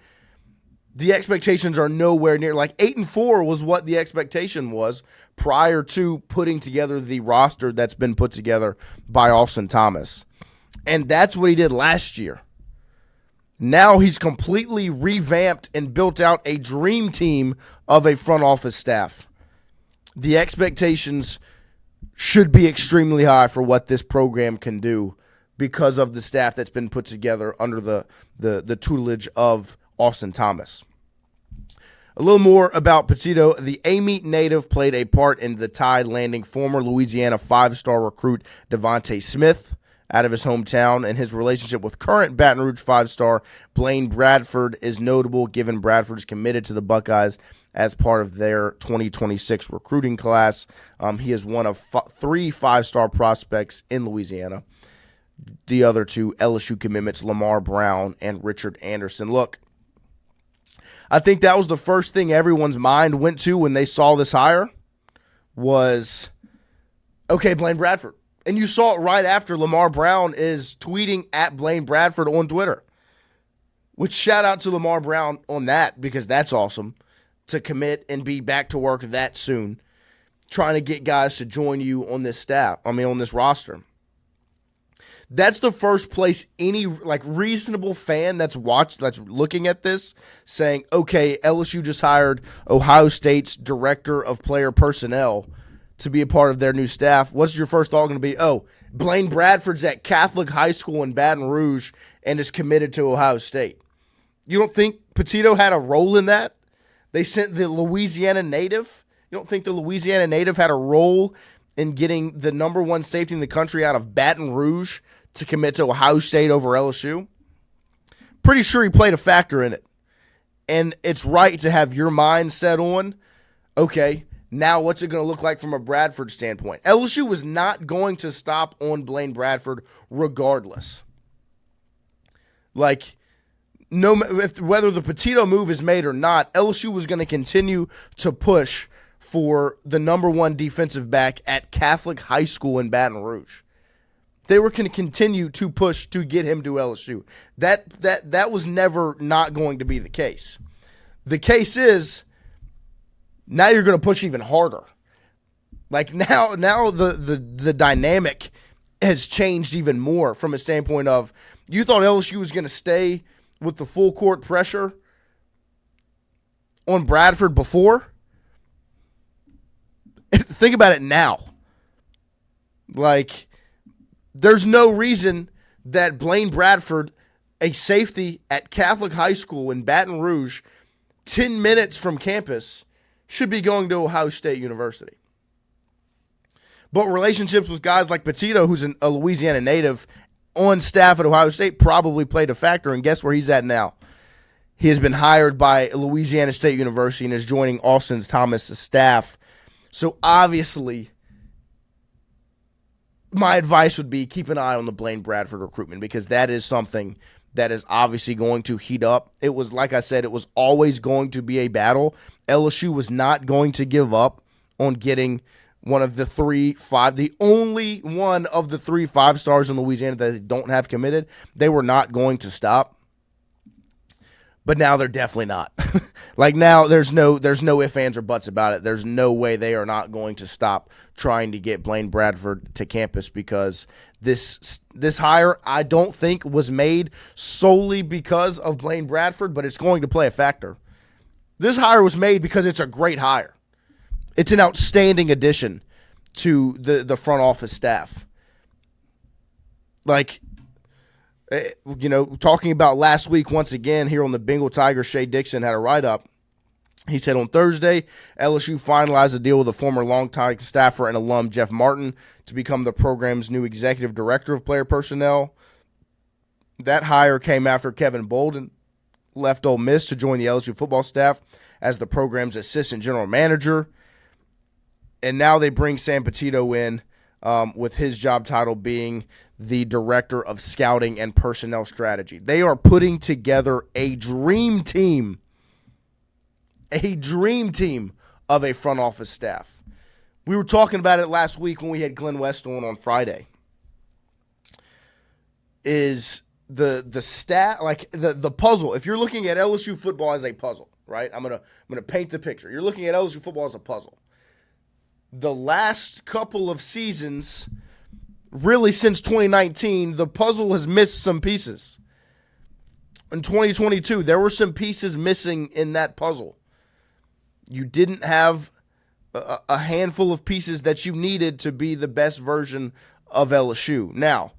The expectations are nowhere near, like 8-4 was what the expectation was prior to putting together the roster that's been put together by Austin Thomas. And that's what he did last year. Now he's completely revamped and built out a dream team of a front office staff. The expectations should be extremely high for what this program can do because of the staff that's been put together under the tutelage of Austin Thomas. A little more about Petito. The Amite native played a part in the Tide landing former Louisiana 5-star recruit Devontae Smith out of his hometown, and his relationship with current Baton Rouge 5-star Blaine Bradford is notable given Bradford is committed to the Buckeyes as part of their 2026 recruiting class. He is one of 3 5-star prospects in Louisiana. The other 2 LSU commitments, Lamar Brown and Richard Anderson. Look, I think that was the first thing everyone's mind went to when they saw this hire was, okay, Blaine Bradford. And you saw it right after Lamar Brown is tweeting at Blaine Bradford on Twitter. Which shout out to Lamar Brown on that because that's awesome to commit and be back to work that soon. Trying to get guys to join you on this on this roster. That's the first place any reasonable fan that's looking at this saying, okay, LSU just hired Ohio State's director of player personnel to be a part of their new staff. What's your first thought going to be? Oh, Blaine Bradford's at Catholic High School in Baton Rouge and is committed to Ohio State. You don't think Petito had a role in that? They sent the Louisiana native. You don't think the Louisiana native had a role in getting the number one safety in the country out of Baton Rouge to commit to Ohio State over LSU? Pretty sure he played a factor in it. And it's right to have your mind set on, okay, now what's it going to look like from a Bradford standpoint? LSU was not going to stop on Blaine Bradford regardless. Whether the Petito move is made or not, LSU was going to continue to push for the number one defensive back at Catholic High School in Baton Rouge. They were going to continue to push to get him to LSU. That was never not going to be the case. The case is now you're going to push even harder. Now the dynamic has changed even more from a standpoint of you thought LSU was going to stay with the full court pressure on Bradford before. Think about it now. There's no reason that Blaine Bradford, a safety at Catholic High School in Baton Rouge, 10 minutes from campus, should be going to Ohio State University. But relationships with guys like Petito, who's a Louisiana native, on staff at Ohio State probably played a factor, and guess where he's at now? He has been hired by Louisiana State University and is joining Austin Thomas' staff. So obviously, my advice would be keep an eye on the Blaine Bradford recruitment because that is something that is obviously going to heat up. It was, like I said, it was always going to be a battle. LSU was not going to give up on getting one of the 3-5, the only one of the 3 5-stars in Louisiana that they don't have committed. They were not going to stop. But now they're definitely not. Now there's no ifs, ands, or buts about it. There's no way they are not going to stop trying to get Blaine Bradford to campus because this hire I don't think was made solely because of Blaine Bradford, but it's going to play a factor. This hire was made because it's a great hire. It's an outstanding addition to the front office staff. Talking about last week once again here on the Bengal Tiger, Shea Dixon had a write-up. He said on Thursday, LSU finalized a deal with a former longtime staffer and alum, Jeff Martin, to become the program's new executive director of player personnel. That hire came after Kevin Bolden left Ole Miss to join the LSU football staff as the program's assistant general manager. And now they bring Sam Petito in with his job title being the director of scouting and personnel strategy. They are putting together a dream team of a front office staff. We were talking about it last week when we had Glenn West on Friday. Is the stat, like the puzzle. If you're looking at LSU football as a puzzle, right? I'm gonna paint the picture. You're looking at LSU football as a puzzle. The last couple of seasons, really since 2019, the puzzle has missed some pieces. In 2022, there were some pieces missing in that puzzle. You didn't have a handful of pieces that you needed to be the best version of LSU. Now,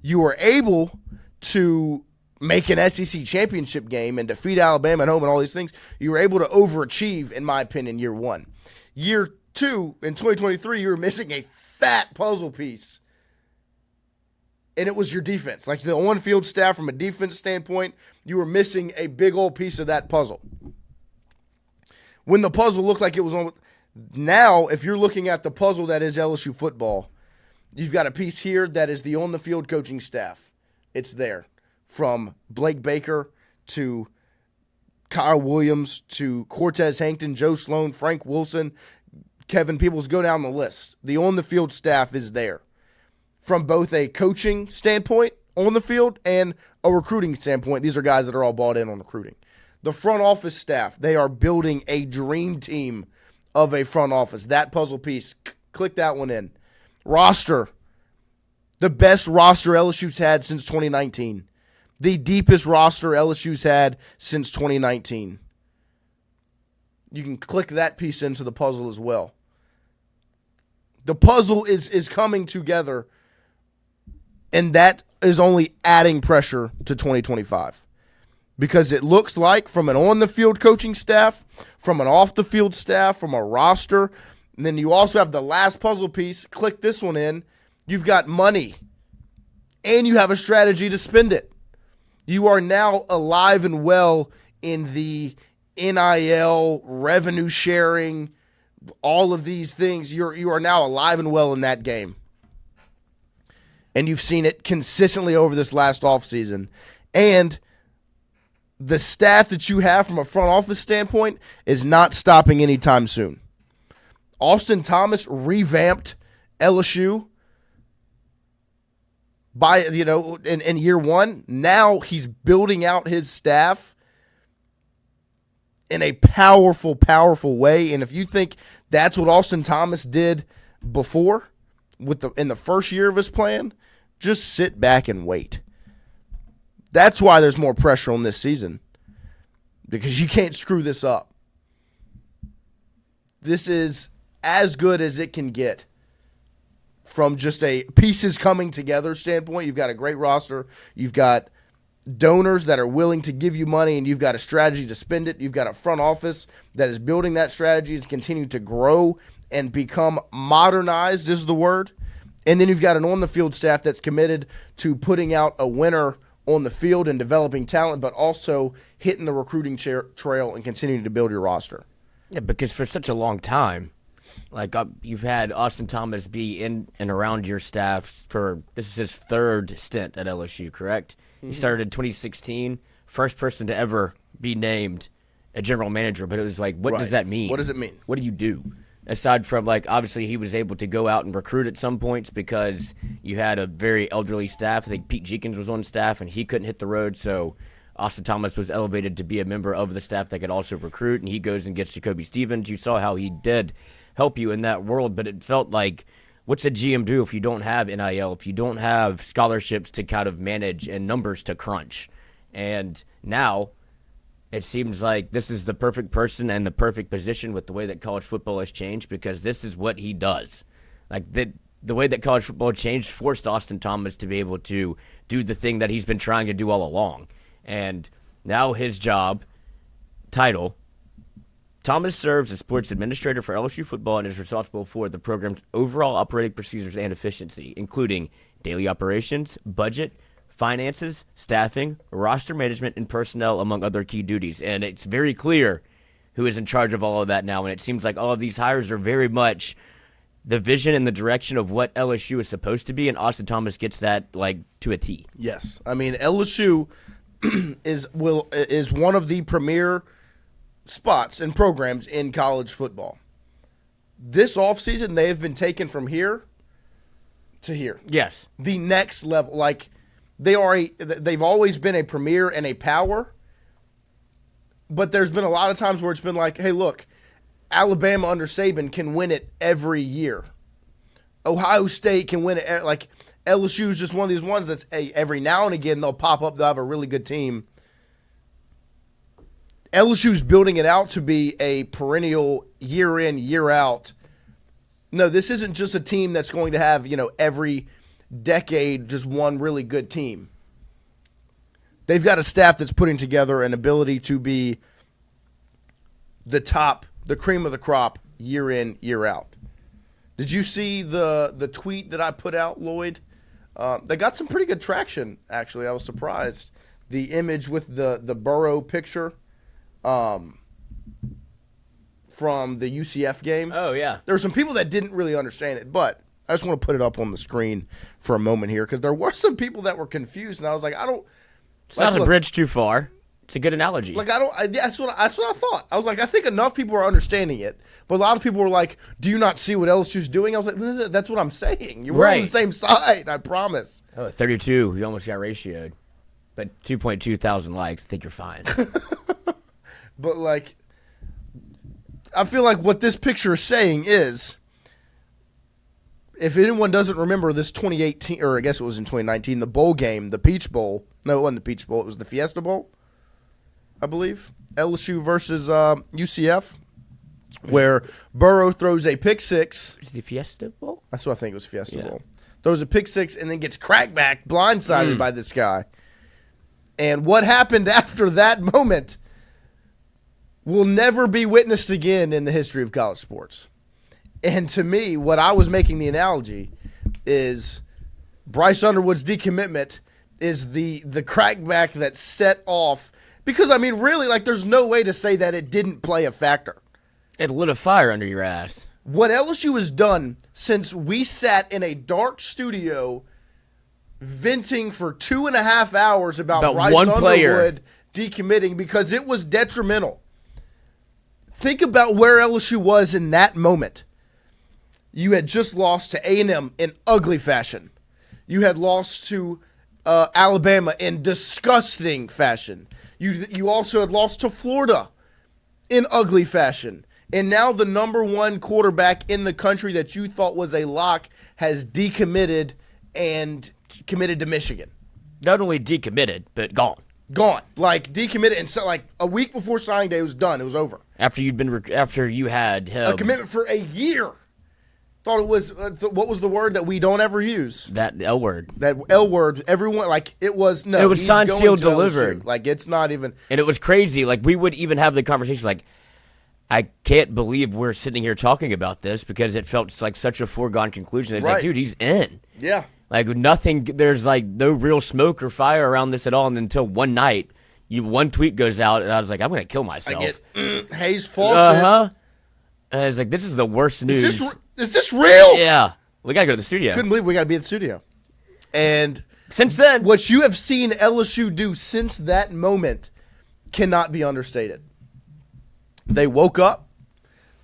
you were able to make an SEC championship game and defeat Alabama at home and all these things. You were able to overachieve, in my opinion, year one. Year two, in 2023, you were missing a fat puzzle piece, and it was your defense. Like the on-field staff, from a defense standpoint, you were missing a big old piece of that puzzle. When the puzzle looked like it was on. Now, if you're looking at the puzzle that is LSU football, you've got a piece here that is the on-the-field coaching staff. It's there. From Blake Baker to Kyle Williams to Cortez Hankton, Joe Sloan, Frank Wilson, Kevin Peoples, go down the list. The on-the-field staff is there. From both a coaching standpoint on the field and a recruiting standpoint, these are guys that are all bought in on recruiting. The front office staff, they are building a dream team of a front office. That puzzle piece, click that one in. Roster, the best roster LSU's had since 2019. The deepest roster LSU's had since 2019. You can click that piece into the puzzle as well. The puzzle is coming together, and that is only adding pressure to 2025. Because it looks like from an on-the-field coaching staff, from an off-the-field staff, from a roster, and then you also have the last puzzle piece. Click this one in. You've got money, and you have a strategy to spend it. You are now alive and well in the NIL, revenue sharing, all of these things. You are now alive and well in that game. And you've seen it consistently over this last offseason. And the staff that you have from a front office standpoint is not stopping anytime soon. Austin Thomas revamped LSU by, in year one. Now he's building out his staff in a powerful, powerful way. And if you think that's what Austin Thomas did before in the first year of his plan, just sit back and wait. That's why there's more pressure on this season, because you can't screw this up. This is as good as it can get from just a pieces coming together standpoint. You've got a great roster. You've got donors that are willing to give you money, and you've got a strategy to spend it. You've got a front office that is building that strategy to continue to grow and become modernized is the word. And then you've got an on-the-field staff that's committed to putting out a winner on the field and developing talent, but also hitting the recruiting trail and continuing to build your roster.
Yeah, because for such a long time, you've had Austin Thomas be in and around your staff this is his third stint at LSU, correct? Mm-hmm. He started in 2016, first person to ever be named a general manager, but it was like, what does that mean?
What does it mean?
What do you do? Aside from, obviously he was able to go out and recruit at some points because you had a very elderly staff. I think Pete Jenkins was on staff, and he couldn't hit the road, so Austin Thomas was elevated to be a member of the staff that could also recruit, and he goes and gets Jacoby Stevens. You saw how he did help you in that world, but it felt like, what's a GM do if you don't have NIL, if you don't have scholarships to kind of manage and numbers to crunch? And now it seems like this is the perfect person and the perfect position with the way that college football has changed, because this is what he does. The way that college football changed forced Austin Thomas to be able to do the thing that he's been trying to do all along. And now his job title, Thomas serves as sports administrator for LSU football and is responsible for the program's overall operating procedures and efficiency, including daily operations, budget, finances, staffing, roster management, and personnel, among other key duties. And it's very clear who is in charge of all of that now, and it seems like all of these hires are very much the vision and the direction of what LSU is supposed to be, and Austin Thomas gets that to a T.
Yes. I mean, LSU is one of the premier spots and programs in college football. This offseason, they have been taken from here to here.
Yes.
The next level. they've always been a premier and a power. But there's been a lot of times where it's been like, hey, look, Alabama under Saban can win it every year. Ohio State can win it. Like, LSU is just one of these ones that's every now and again they'll pop up. They'll have a really good team. LSU's building it out to be a perennial year in, year out. No, this isn't just a team that's going to have, every decade just one really good team. They've got a staff that's putting together an ability to be the cream of the crop year in, year out. Did you see the tweet that I put out, Lloyd? They got some pretty good traction, actually. I was surprised. The image with the Burrow picture from the UCF game.
Oh, yeah.
There were some people that didn't really understand it, but I just want to put it up on the screen for a moment here because there were some people that were confused, and I was like,
It's not a bridge too far. It's a good analogy.
That's what I thought. I was like, I think enough people are understanding it, but a lot of people were like, "Do you not see what LSU's doing?" I was like, no, "That's what I'm saying. We're on the same side. I promise."
Oh, 32. You almost got ratioed, but 2.2 thousand likes. I think you're fine.
But I feel like what this picture is saying is, if anyone doesn't remember this 2018, or I guess it was in 2019, the bowl game, the Peach Bowl. No, it wasn't the Peach Bowl. It was the Fiesta Bowl, I believe. LSU versus UCF, where Burrow throws a pick six.
Is it the Fiesta Bowl?
That's what I think it was, Fiesta Bowl. Throws a pick six and then gets cracked back, blindsided by this guy. And what happened after that moment will never be witnessed again in the history of college sports. And to me, what I was making the analogy is Bryce Underwood's decommitment is the crackback that set off. Because, really, there's no way to say that it didn't play a factor.
It lit a fire under your ass.
What LSU has done since we sat in a dark studio venting for 2.5 hours about Bryce
one player
Underwood decommitting because it was detrimental. Think about where LSU was in that moment. You had just lost to A&M in ugly fashion. You had lost to Alabama in disgusting fashion. You also had lost to Florida in ugly fashion. And now the number one quarterback in the country that you thought was a lock has decommitted and committed to Michigan.
Not only decommitted, but gone.
Gone. Decommitted. And so, a week before signing day, it was done. It was over.
After you had him.
A commitment for a year. Thought it was, what was the word that we don't ever use?
That L word.
That L word. Everyone, it was, no.
It was signed, sealed, delivered.
It's not even.
And it was crazy. We would even have the conversation, I can't believe we're sitting here talking about this because it felt like such a foregone conclusion. It's like, dude, he's in.
Yeah.
Nothing, there's no real smoke or fire around this at all. And until one night, one tweet goes out, and I was like, I'm going to kill myself.
I get Hayes Fawcett.
And I was like, this is the worst news.
Is this real?
Yeah. We got to go to the studio.
Couldn't believe we got to be in the studio. And
since then,
what you have seen LSU do since that moment cannot be understated. They woke up.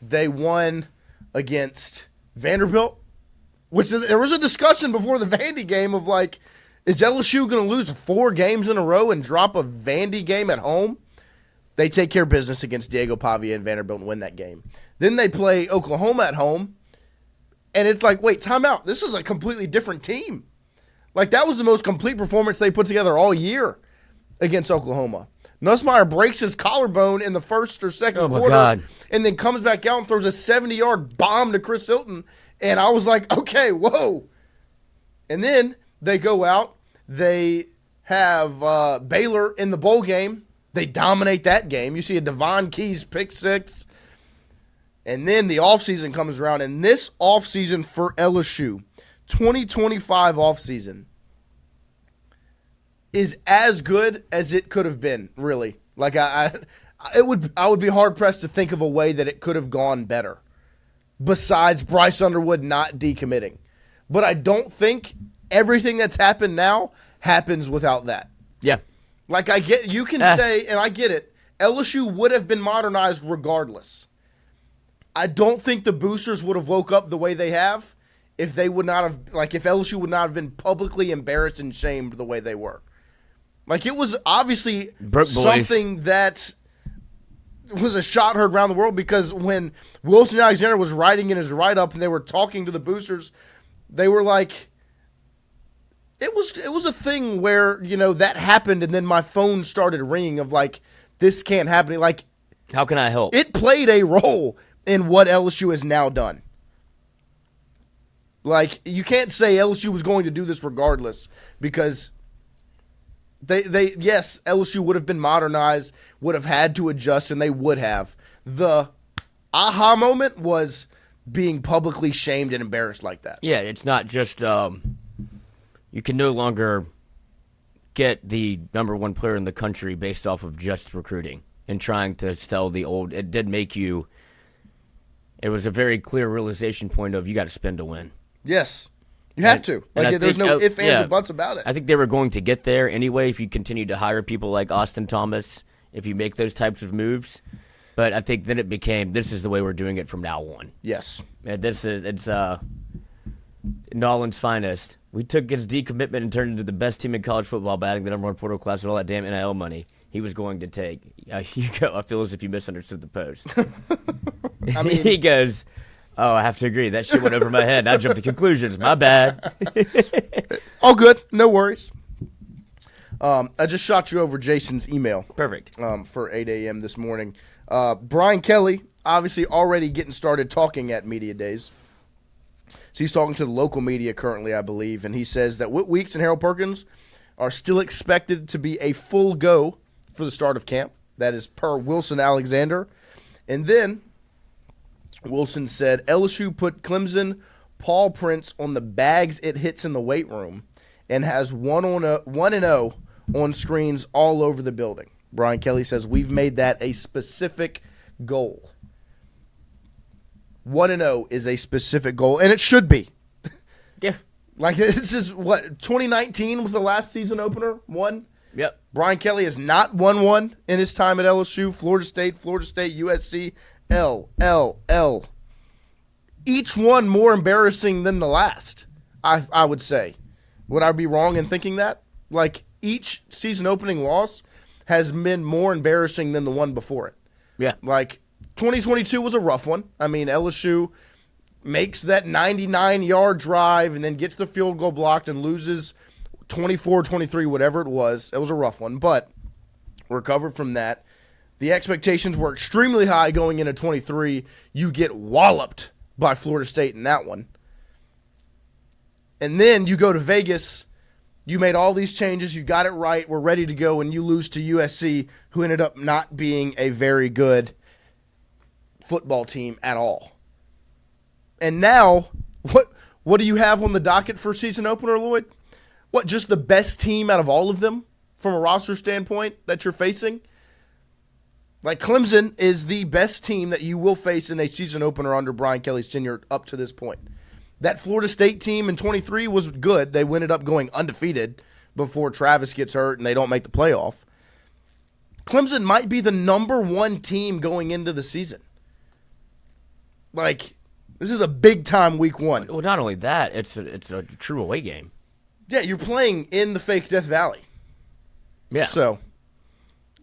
They won against Vanderbilt, which there was a discussion before the Vandy game of is LSU going to lose 4 games in a row and drop a Vandy game at home? They take care of business against Diego Pavia and Vanderbilt and win that game. Then they play Oklahoma at home, and it's wait, time out. This is a completely different team. That was the most complete performance they put together all year against Oklahoma. Nussmeier breaks his collarbone in the first or second quarter and then comes back out and throws a 70-yard bomb to Chris Hilton. And I was like, okay, whoa. And then they go out. They have Baylor in the bowl game. They dominate that game. You see a Devon Keys pick six. And then the offseason comes around. And this offseason for LSU, 2025 offseason, is as good as it could have been, really. I would be hard-pressed to think of a way that it could have gone better besides Bryce Underwood not decommitting. But I don't think everything that's happened now happens without that.
Yeah.
You can say, and I get it, LSU would have been modernized regardless. I don't think the boosters would have woke up the way they have if they would not have, like, if LSU would not have been publicly embarrassed and shamed the way they were. Like, it was obviously something that was a shot heard around the world, because when Wilson Alexander was writing in his write-up and they were talking to the boosters, they were like, it was a thing where, you know, that happened, and then my phone started ringing of like, this can't happen. Like,
how can I help?
It played a role in what LSU has now done. Like, you can't say LSU was going to do this regardless, because yes, LSU would have been modernized, would have had to adjust, and they would have. The aha moment was being publicly shamed and embarrassed like that.
Yeah, it's not just you can no longer get the number one player in the country based off of just recruiting and trying to sell the old. It did make you. It was a very clear realization point of you got to spend to win.
Yes. You have to. Like, there's no ifs, ands, or buts about it.
I think they were going to get there anyway if you continue to hire people like Austin Thomas, if you make those types of moves. But I think then it became, this is the way we're doing it from now on.
Yes.
And it's Nolan's finest. We took his decommitment and turned it into the best team in college football, batting the number one portal class with all that damn NIL money he was going to take. I feel as if you misunderstood the post.
I mean,
he goes, oh, I have to agree. That shit went over my head. I jumped to conclusions. My bad.
All good. No worries. I just shot you over Jason's email.
Perfect.
For 8 a.m. this morning. Brian Kelly, obviously already getting started talking at Media Days. So he's talking to the local media currently, I believe, and he says that Whit Weeks and Harold Perkins are still expected to be a full go for the start of camp. That is per Wilson Alexander. And then Wilson said LSU put Clemson paw prints on the bags it hits in the weight room and has 1-0 on screens all over the building. Brian Kelly says we've made that a specific goal. 1-0 is a specific goal, and it should be.
Yeah.
Like, this is what, 2019 was the last season opener? One?
Yep.
Brian Kelly has not won one in his time at LSU, Florida State, USC, L. Each one more embarrassing than the last, I would say. Would I be wrong in thinking that? Like, each season opening loss has been more embarrassing than the one before it.
Yeah.
Like, 2022 was a rough one. I mean, LSU makes that 99-yard drive and then gets the field goal blocked and loses 24-23, whatever it was. It was a rough one, but recovered from that. The expectations were extremely high going into 23. You get walloped by Florida State in that one. And then you go to Vegas. You made all these changes. You got it right. We're ready to go. And you lose to USC, who ended up not being a very good football team at all. And now, what do you have on the docket for season opener, Lloyd? What, just the best team out of all of them from a roster standpoint that you're facing? Like, Clemson is the best team that you will face in a season opener under Brian Kelly's tenure up to this point. That Florida State team in 23 was good. They ended up going undefeated before Travis gets hurt and they don't make the playoff. Clemson might be the number one team going into the season. Like, this is a big-time week one.
Well, not only that, it's a true away game.
Yeah, you're playing in the fake Death Valley.
Yeah.
So,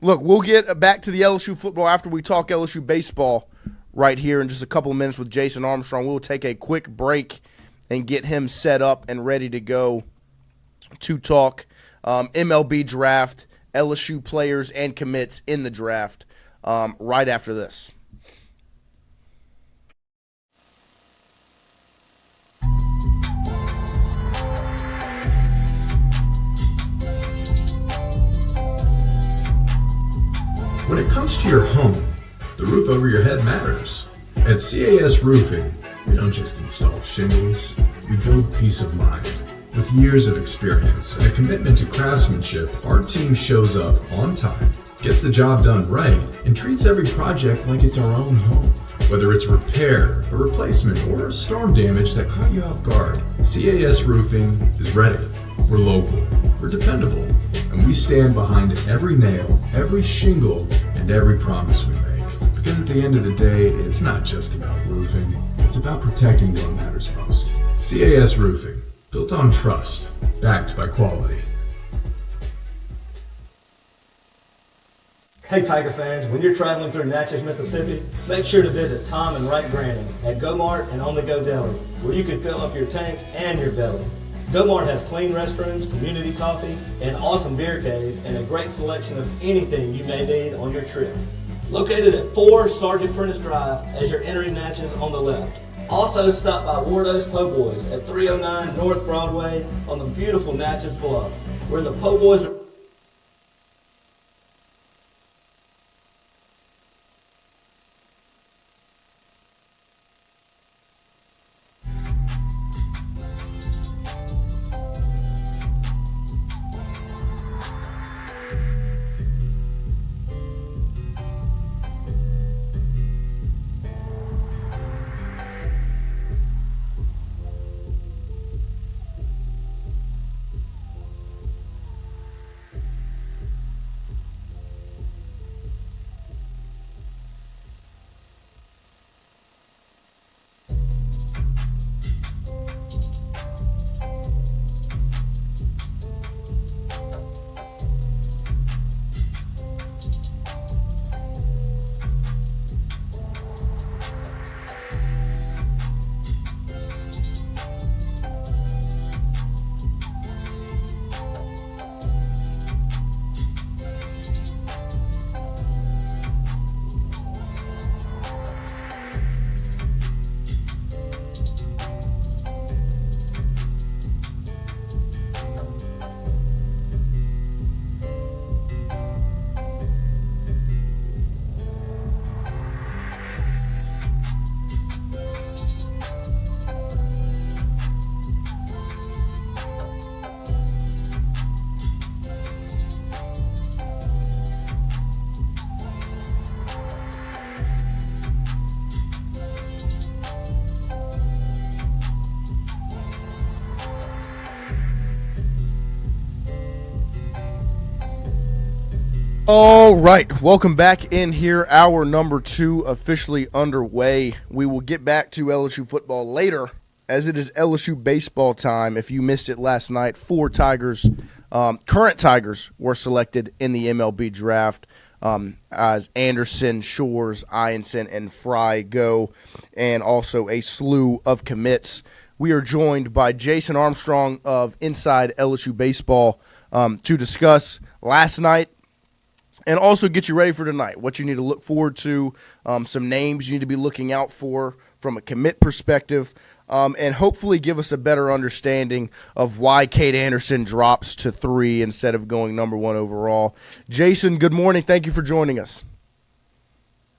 look, we'll get back to the LSU football after we talk LSU baseball right here in just a couple of minutes with Jason Armstrong. We'll take a quick break and get him set up and ready to go to talk MLB draft, LSU players and commits in the draft right after this.
When it comes to your home, the roof over your head matters. At CAS Roofing, we don't just install shingles, we build peace of mind. With years of experience and a commitment to craftsmanship, our team shows up on time, gets the job done right, and treats every project like it's our own home. Whether it's repair, a replacement, or storm damage that caught you off guard, CAS Roofing is ready. We're local, we're dependable, and we stand behind every nail, every shingle, and every promise we make. Because at the end of the day, it's not just about roofing. It's about protecting what matters most. CAS Roofing, built on trust, backed by quality.
Hey Tiger fans, when you're traveling through Natchez, Mississippi, make sure to visit Tom and Wright Granning at Go Mart and On The Go Deli, where you can fill up your tank and your belly. Go Mart has clean restrooms, community coffee, an awesome beer cave, and a great selection of anything you may need on your trip. Located at 4 Sergeant Prentice Drive as you're entering Natchez on the left. Also stop by Wardo's Po' Boys at 309 North Broadway on the beautiful Natchez Bluff, where the Po' Boys are
All right, welcome back in here. Hour number 2 officially underway. We will get back to LSU football later, as it is LSU baseball time. If you missed it last night, 4 Tigers, current Tigers, were selected in the MLB draft as Anderson, Shores, Ianson, and Fry go, and also a slew of commits. We are joined by Jason Armstrong of Inside LSU Baseball to discuss last night, and also get you ready for tonight, what you need to look forward to, some names you need to be looking out for from a commit perspective, and hopefully give us a better understanding of why Kade Anderson drops to 3 instead of going number 1 overall. Jason, good morning. Thank you for joining us.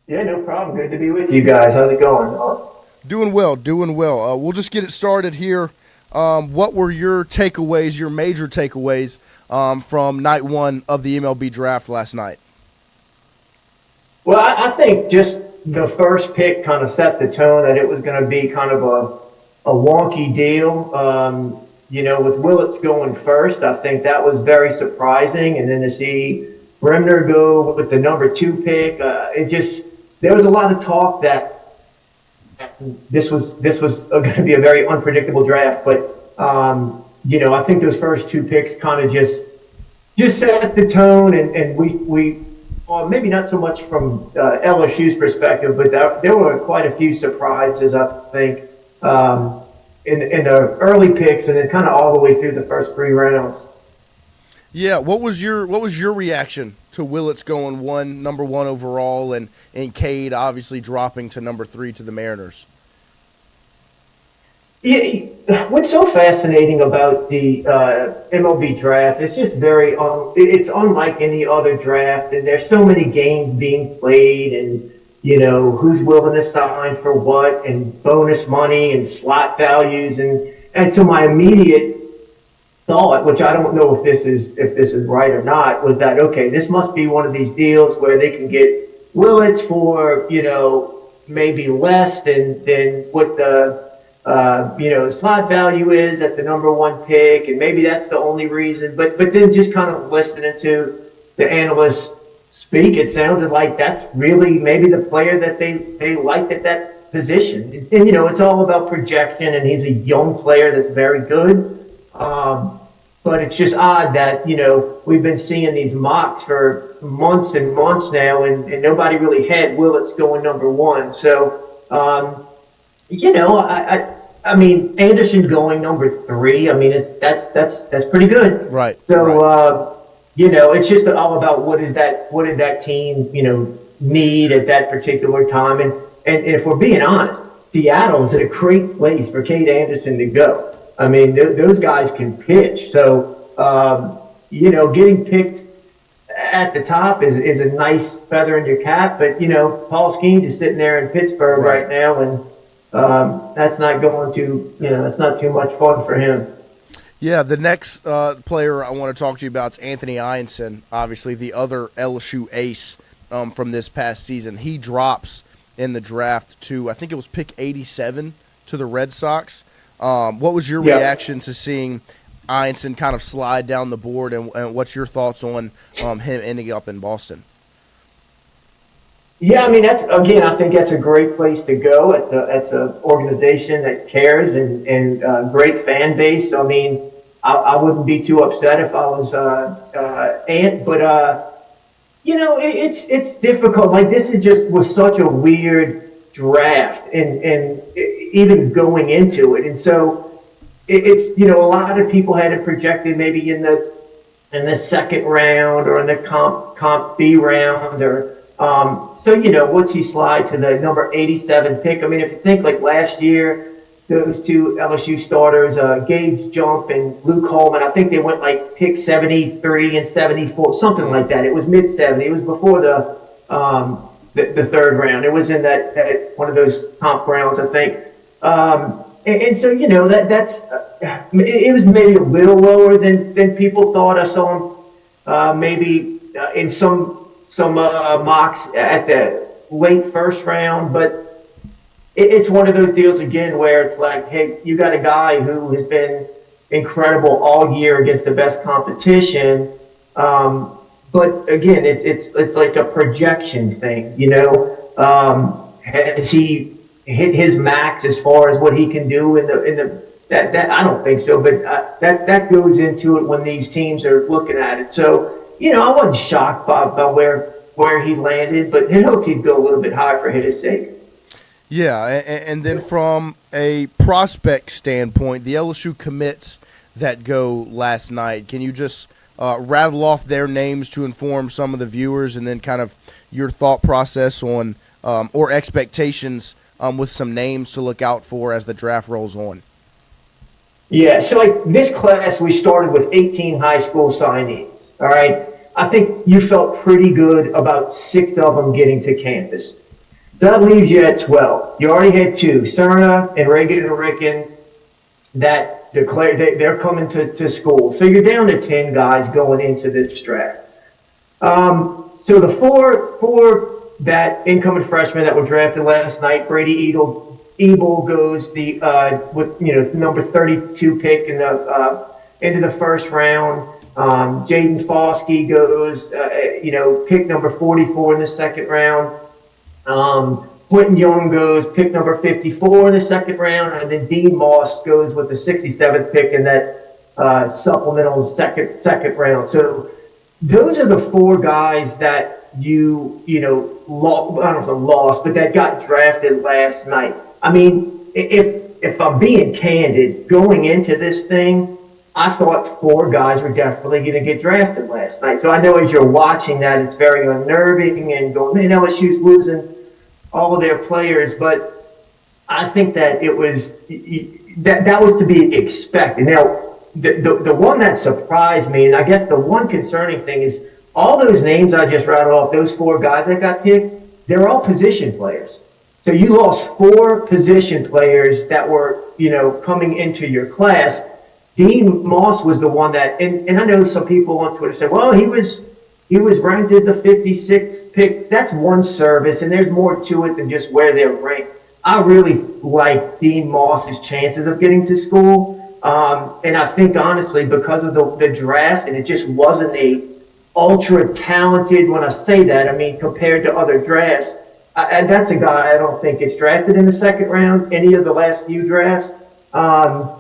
Yeah, no problem. Good to be with you guys. How's it going?
Doing well, doing well. We'll just get it started here. What were your takeaways, your major takeaways from night 1 of the MLB draft last night?
Well, I think just the first pick kind of set the tone that it was going to be kind of a wonky deal. With Willits going first, I think that was very surprising. And then to see Bremner go with the number 2 pick, there was a lot of talk that this was going to be a very unpredictable draft. But I think those first 2 picks kind of just set the tone, and we maybe not so much from LSU's perspective, but there were quite a few surprises, I think, in the early picks, and then kind of all the way through the first 3 rounds.
Yeah, what was your reaction to Willits going number 1 overall, and Kade obviously dropping to number 3 to the Mariners?
Yeah, what's so fascinating about the MLB draft, it's just it's unlike any other draft, and there's so many games being played, and who's willing to sign for what, and bonus money and slot values, and so my immediate thought, which I don't know if this is right or not, was that okay, this must be one of these deals where they can get Willits for maybe less than what the slot value is at the number 1 pick, and maybe that's the only reason. But then just kind of listening to the analysts speak, it sounded like that's really maybe the player that they liked at that position. And, it's all about projection, and he's a young player that's very good. But it's just odd that, we've been seeing these mocks for months and months now, and nobody really had Willits going number one. So, I mean, Anderson going number three, I mean, that's pretty good.
Right.
So, it's just all about what did that team, need at that particular time. And if we're being honest, Seattle is a great place for Kade Anderson to go. I mean, those guys can pitch. So, getting picked at the top is a nice feather in your cap. But, Paul Skeens is sitting there in Pittsburgh right now, and that's not going to, that's not too much fun for him.
Yeah, the next player I want to talk to you about is Anthony Ianson, obviously the other LSU ace from this past season. He drops in the draft to, I think it was pick 87 to the Red Sox. What was your reaction to seeing Ianson kind of slide down the board, and what's your thoughts on him ending up in Boston?
Yeah, I mean, I think that's a great place to go. It's an organization that cares and great fan base. So, I mean, I wouldn't be too upset if I was Ant, but it's difficult. Like, this was such a weird draft, and even going into it, and so it's a lot of people had it projected maybe in the second round or in the comp B round or. So, once he slide to the number 87 pick, I mean, if you think like last year, those two LSU starters, Gage Jump and Luke Holman, I think they went like pick 73 and 74, something like that. It was mid-70. It was before the third round. It was in that one of those comp rounds, I think. And so, that's it was maybe a little lower than people thought. I saw him maybe in some mocks at the late first round, but it's one of those deals again where it's like, hey, you got a guy who has been incredible all year against the best competition, but again, it's like a projection thing, has he hit his max as far as what he can do in the that I don't think so, but that goes into it when these teams are looking at it. So. I wasn't shocked by where he landed, but I hoped he'd go a little bit higher for his sake.
Yeah, and then from a prospect standpoint, the LSU commits that go last night. Can you just rattle off their names to inform some of the viewers, and then kind of your thought process on or expectations with some names to look out for as the draft rolls on?
Yeah, so like this class, we started with 18 high school signees, all right? I think you felt pretty good about 6 of them getting to campus. That leaves you at 12. You already had 2, Cerna and Reagan and Ricken, that declared they're coming to school. So you're down to 10 guys going into this draft. So the four that incoming freshmen that were drafted last night, Brady Ebel goes with number 32 pick into the first round. Jaden Foskey goes, pick number 44 in the second round. Quentin Young goes pick number 54 in the second round, and then Dean Moss goes with the 67th pick in that supplemental second round. So those are the 4 guys that lost, but that got drafted last night. I mean, if I'm being candid, going into this thing, I thought 4 guys were definitely going to get drafted last night. So I know as you're watching that, it's very unnerving and going, man, LSU's losing all of their players. But I think that it was that was to be expected. Now, the one that surprised me, and I guess the one concerning thing is all those names I just rattled off, those 4 guys that got picked, they're all position players. So you lost 4 position players that were, coming into your class. Dean Moss was the one that, and I know some people on Twitter said, well, he was ranked as the 56th pick. That's one service, and there's more to it than just where they're ranked. I really like Dean Moss's chances of getting to school. And I think, honestly, because of the draft, and it just wasn't a ultra talented. When I say that, I mean compared to other drafts. And that's a guy I don't think gets drafted in the second round, any of the last few drafts. And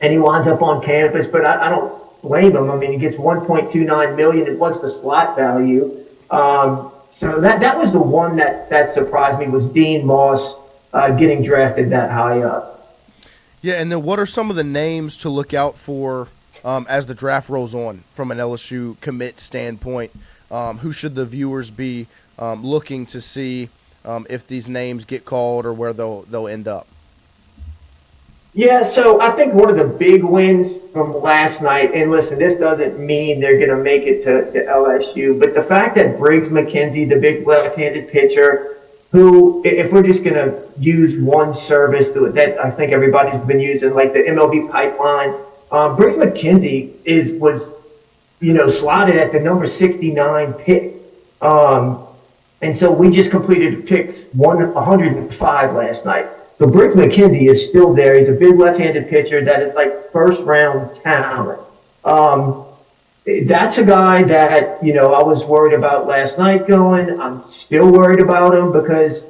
he winds up on campus, but I don't blame him. I mean, he gets $1.29 million. It was the slot value. So that was the one that surprised me, was Dean Moss getting drafted that high up.
Yeah, and then what are some of the names to look out for as the draft rolls on from an LSU commit standpoint? Who should the viewers be looking to see if these names get called or where they'll end up?
Yeah, so I think one of the big wins from last night, and listen, this doesn't mean they're going to make it to LSU, but the fact that Briggs McKenzie, the big left-handed pitcher, who, if we're just going to use one service that I think everybody's been using, like the MLB pipeline, Briggs McKenzie was slotted at the number 69 pick. And so we just completed picks 105 last night. So Briggs McKenzie is still there. He's a big left-handed pitcher that is like first-round talent. That's a guy that, I was worried about last night going. I'm still worried about him because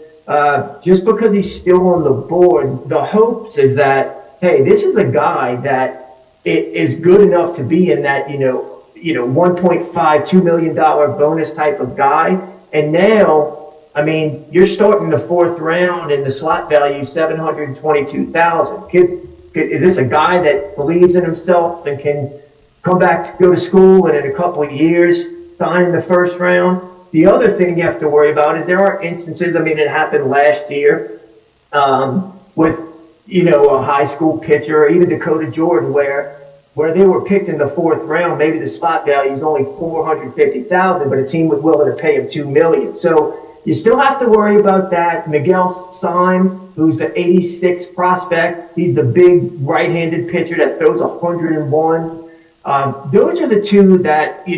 just because he's still on the board, the hopes is that, hey, this is a guy that is good enough to be in that, $1.5, $2 million bonus type of guy. And now, I mean, you're starting the fourth round and the slot value $722,000. Is this a guy that believes in himself and can come back to go to school and in a couple of years sign in the first round? The other thing you have to worry about is there are instances, I mean, it happened last year with, a high school pitcher or even Dakota Jordan where they were picked in the fourth round. Maybe the slot value is only $450,000, but a team was willing to pay him $2 million. So you still have to worry about that. Miguel Syme, who's the 86 prospect, he's the big right-handed pitcher that throws 101. Those are the two that,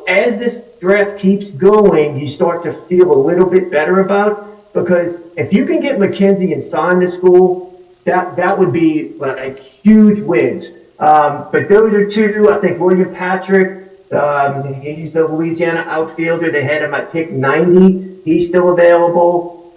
as this draft keeps going, you start to feel a little bit better about, because if you can get McKenzie and Syme to school, that would be like huge wins. But those are two. I think William Patrick, he's the Louisiana outfielder. They had him at pick 90. He's still available.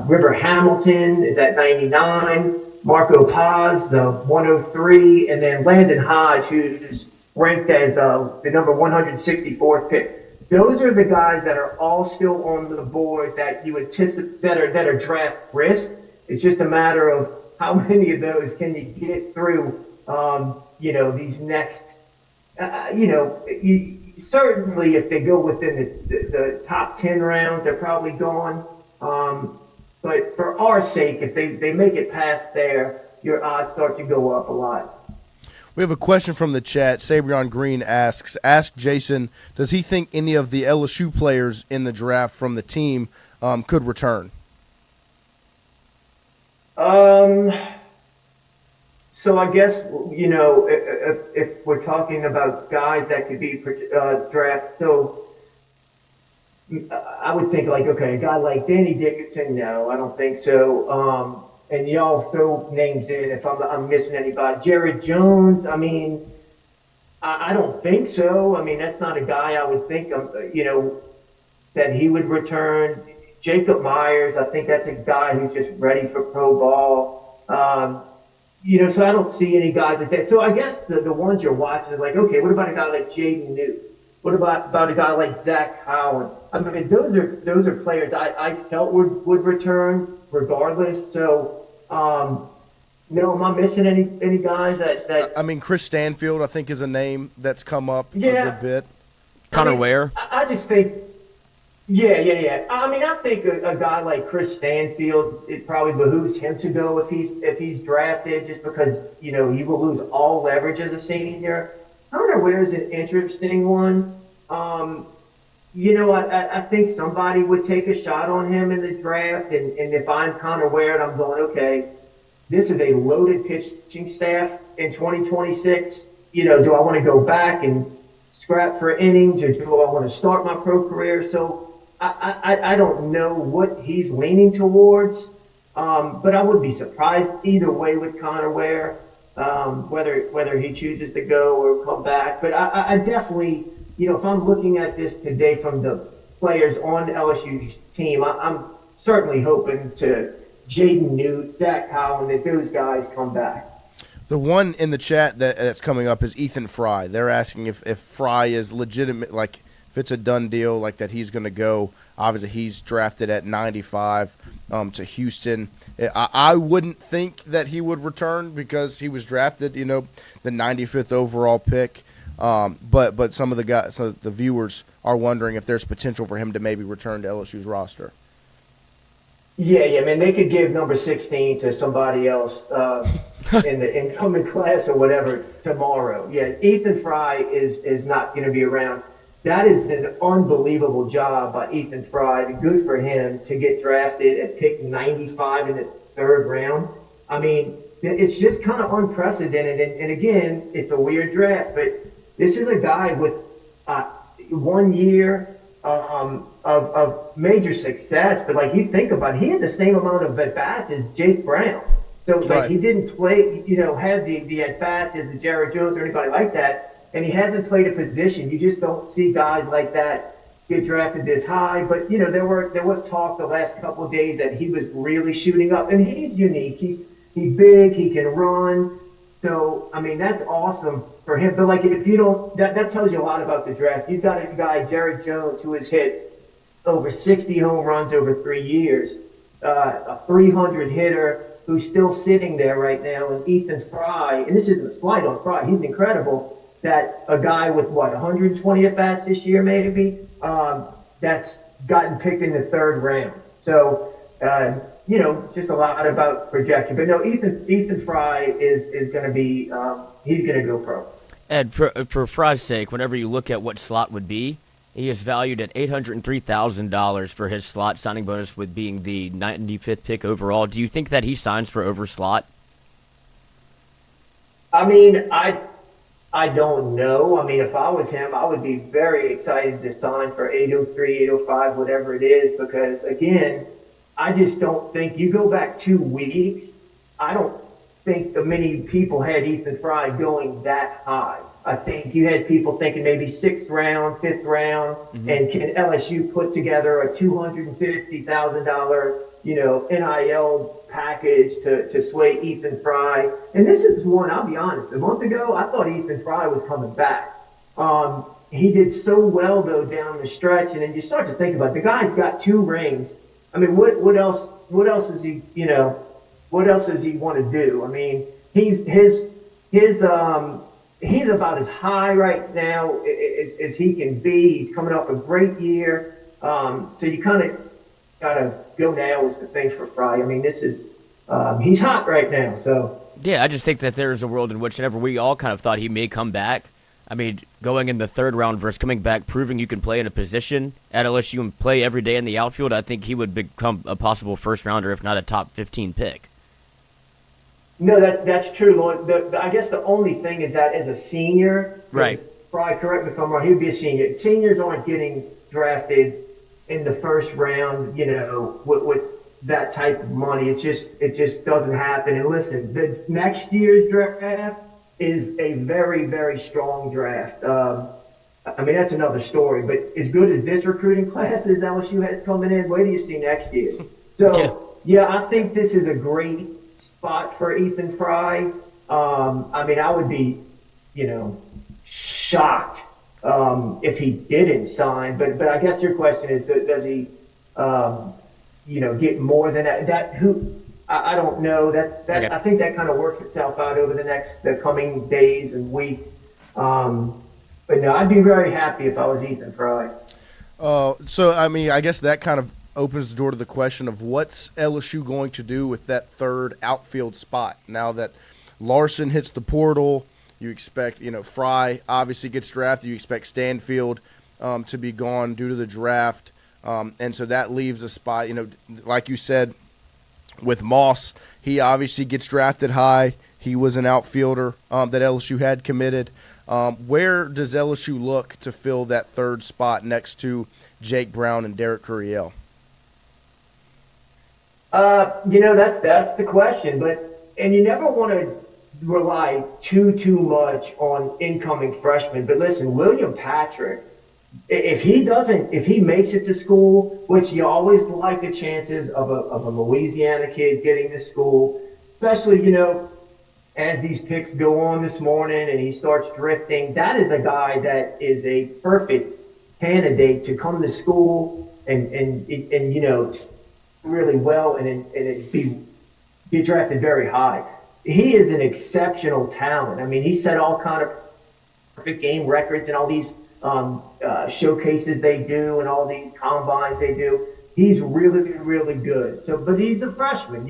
River Hamilton is at 99. Marco Paz, the 103. And then Landon Hodge, who's ranked as the number 164th pick. Those are the guys that are all still on the board that you anticipate that are draft risk. It's just a matter of how many of those can you get through these next, certainly if they go within the top 10 rounds, they're probably gone. But for our sake, if they make it past there, your odds start to go up a lot.
We have a question from the chat. Sabrion Green asks, ask Jason, does he think any of the LSU players in the draft from the team could return?
So I guess, if we're talking about guys that could be drafted, so I would think a guy like Danny Dickinson, no, I don't think so. And y'all throw names in if I'm missing anybody. Jared Jones, I mean, I don't think so. I mean, that's not a guy I would think, that he would return. Jacob Myers, I think that's a guy who's just ready for pro ball. So I don't see any guys like that. So I guess the ones you're watching is okay, what about a guy like Jaden Newt? What about a guy like Zach Howland? I mean, those are players I felt would return regardless. So, no, am I missing any guys that
I mean, Chris Stanfield, I think, is a name that's come up a good bit.
Connor Ware.
I just think, yeah. I mean, I think a guy like Chris Stanfield, it probably behooves him to go if he's drafted, just because he will lose all leverage as a senior. Connor Ware is an interesting one. I think somebody would take a shot on him in the draft, and if I'm Connor Ware and I'm going, okay, this is a loaded pitching staff in 2026. Do I want to go back and scrap for innings, or do I want to start my pro career? So I don't know what he's leaning towards, but I wouldn't be surprised either way with Connor Ware, whether he chooses to go or come back. But I definitely if I'm looking at this today from the players on LSU's team, I'm certainly hoping to Jaden Newt, Zach Collin, that those guys come back.
The one in the chat that's coming up is Ethan Fry. They're asking if Fry is legitimate, like if it's a done deal, like that he's going to go. Obviously, he's drafted at 95 to Houston. I wouldn't think that he would return because he was drafted, the 95th overall pick. But some of the viewers are wondering if there's potential for him to maybe return to LSU's roster.
Yeah, man, they could give number 16 to somebody else in the incoming class or whatever tomorrow. Yeah, Ethan Fry is not going to be around. That is an unbelievable job by Ethan Fry. Good for him to get drafted at pick 95 in the third round. I mean, it's just kind of unprecedented. And again, it's a weird draft, but this is a guy with 1 year of major success. But like you think about it, he had the same amount of at-bats as Jake Brown. So like he didn't play, have the at-bats as the Jared Jones or anybody like that. And he hasn't played a position. You just don't see guys like that get drafted this high. But, there was talk the last couple of days that he was really shooting up. And he's unique. He's big. He can run. So, I mean, that's awesome for him. But, like, if you don't – that tells you a lot about the draft. You've got a guy, Jared Jones, who has hit over 60 home runs over 3 years, a 300 hitter who's still sitting there right now. And Ethan Fry – and this isn't a slight on Fry. He's incredible. That a guy with 120 at-bats this year maybe, that's gotten picked in the third round. So, just a lot about projection. But no, Ethan Fry is going to be, he's going to go pro.
Ed, for Fry's sake, whenever you look at what slot would be, he is valued at $803,000 for his slot signing bonus with being the 95th pick overall. Do you think that he signs for over slot?
I mean, I don't know. I mean, if I was him, I would be very excited to sign for 803, 805, whatever it is, because, again, I just don't think – you go back 2 weeks, I don't think many people had Ethan Fry going that high. I think you had people thinking maybe 6th round, 5th round, and can LSU put together a $250,000, NIL package to sway Ethan Fry. And this is one, I'll be honest, a month ago, I thought Ethan Fry was coming back. He did so well, though, down the stretch. And then you start to think about it. The guy's got 2 rings. I mean, what else is he, what else does he want to do? I mean, he's about as high right now as he can be. He's coming off a great year. So you kind of got to go now is the thing for Fry. I mean, this is he's hot right now. So
yeah, I just think that there's a world in which whenever we all kind of thought he may come back. I mean, going in the third round versus coming back, proving you can play in a position at LSU and play every day in the outfield, I think he would become a possible first rounder, if not a top 15 pick.
No, that's true, Lloyd. I guess the only thing is that as a senior,
right?
Fry, correct me if I'm wrong, he would be a senior. Seniors aren't getting drafted in the first round, with that type of money. It just doesn't happen. And listen, the next year's draft is a very, very strong draft. I mean, that's another story. But as good as this recruiting class as LSU has coming in, wait till you see next year. So, yeah, I think this is a great spot for Ethan Fry. I mean, I would be, shocked if he didn't sign. But I guess your question is, does he, get more than that? I don't know. Okay. I think that kind of works itself out over the coming days and week. But no, I'd be very happy if I was Ethan Fry.
So, I mean, I guess that kind of opens the door to the question of what's LSU going to do with that third outfield spot now that Larson hits the portal. You expect, Fry obviously gets drafted. You expect Stanfield to be gone due to the draft. And so that leaves a spot, like you said, with Moss, he obviously gets drafted high. He was an outfielder that LSU had committed. Where does LSU look to fill that third spot next to Jake Brown and Derek Curiel?
That's the question. And you never want to rely too much on incoming freshmen. But listen, William Patrick if he makes it to school, which you always like the chances of a Louisiana kid getting to school, especially, as these picks go on this morning and he starts drifting, that is a guy that is a perfect candidate to come to school and really well and be drafted very high. He is an exceptional talent. I mean, he set all kind of perfect game records and all these showcases they do and all these combines they do. He's really, really good. So, but he's a freshman,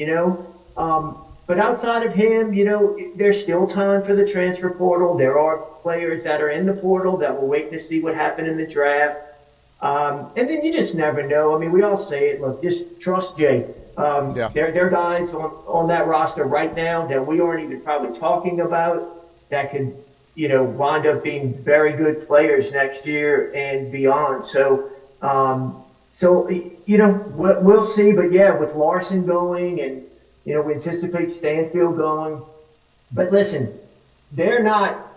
But outside of him, there's still time for the transfer portal. There are players that are in the portal that we're waiting to see what happened in the draft. And then you just never know. I mean, we all say it. Look, just trust Jay. There are guys on that roster right now that we aren't even probably talking about that could, wind up being very good players next year and beyond. So, we'll see. But yeah, with Larson going and we anticipate Stanfield going. But listen, they're not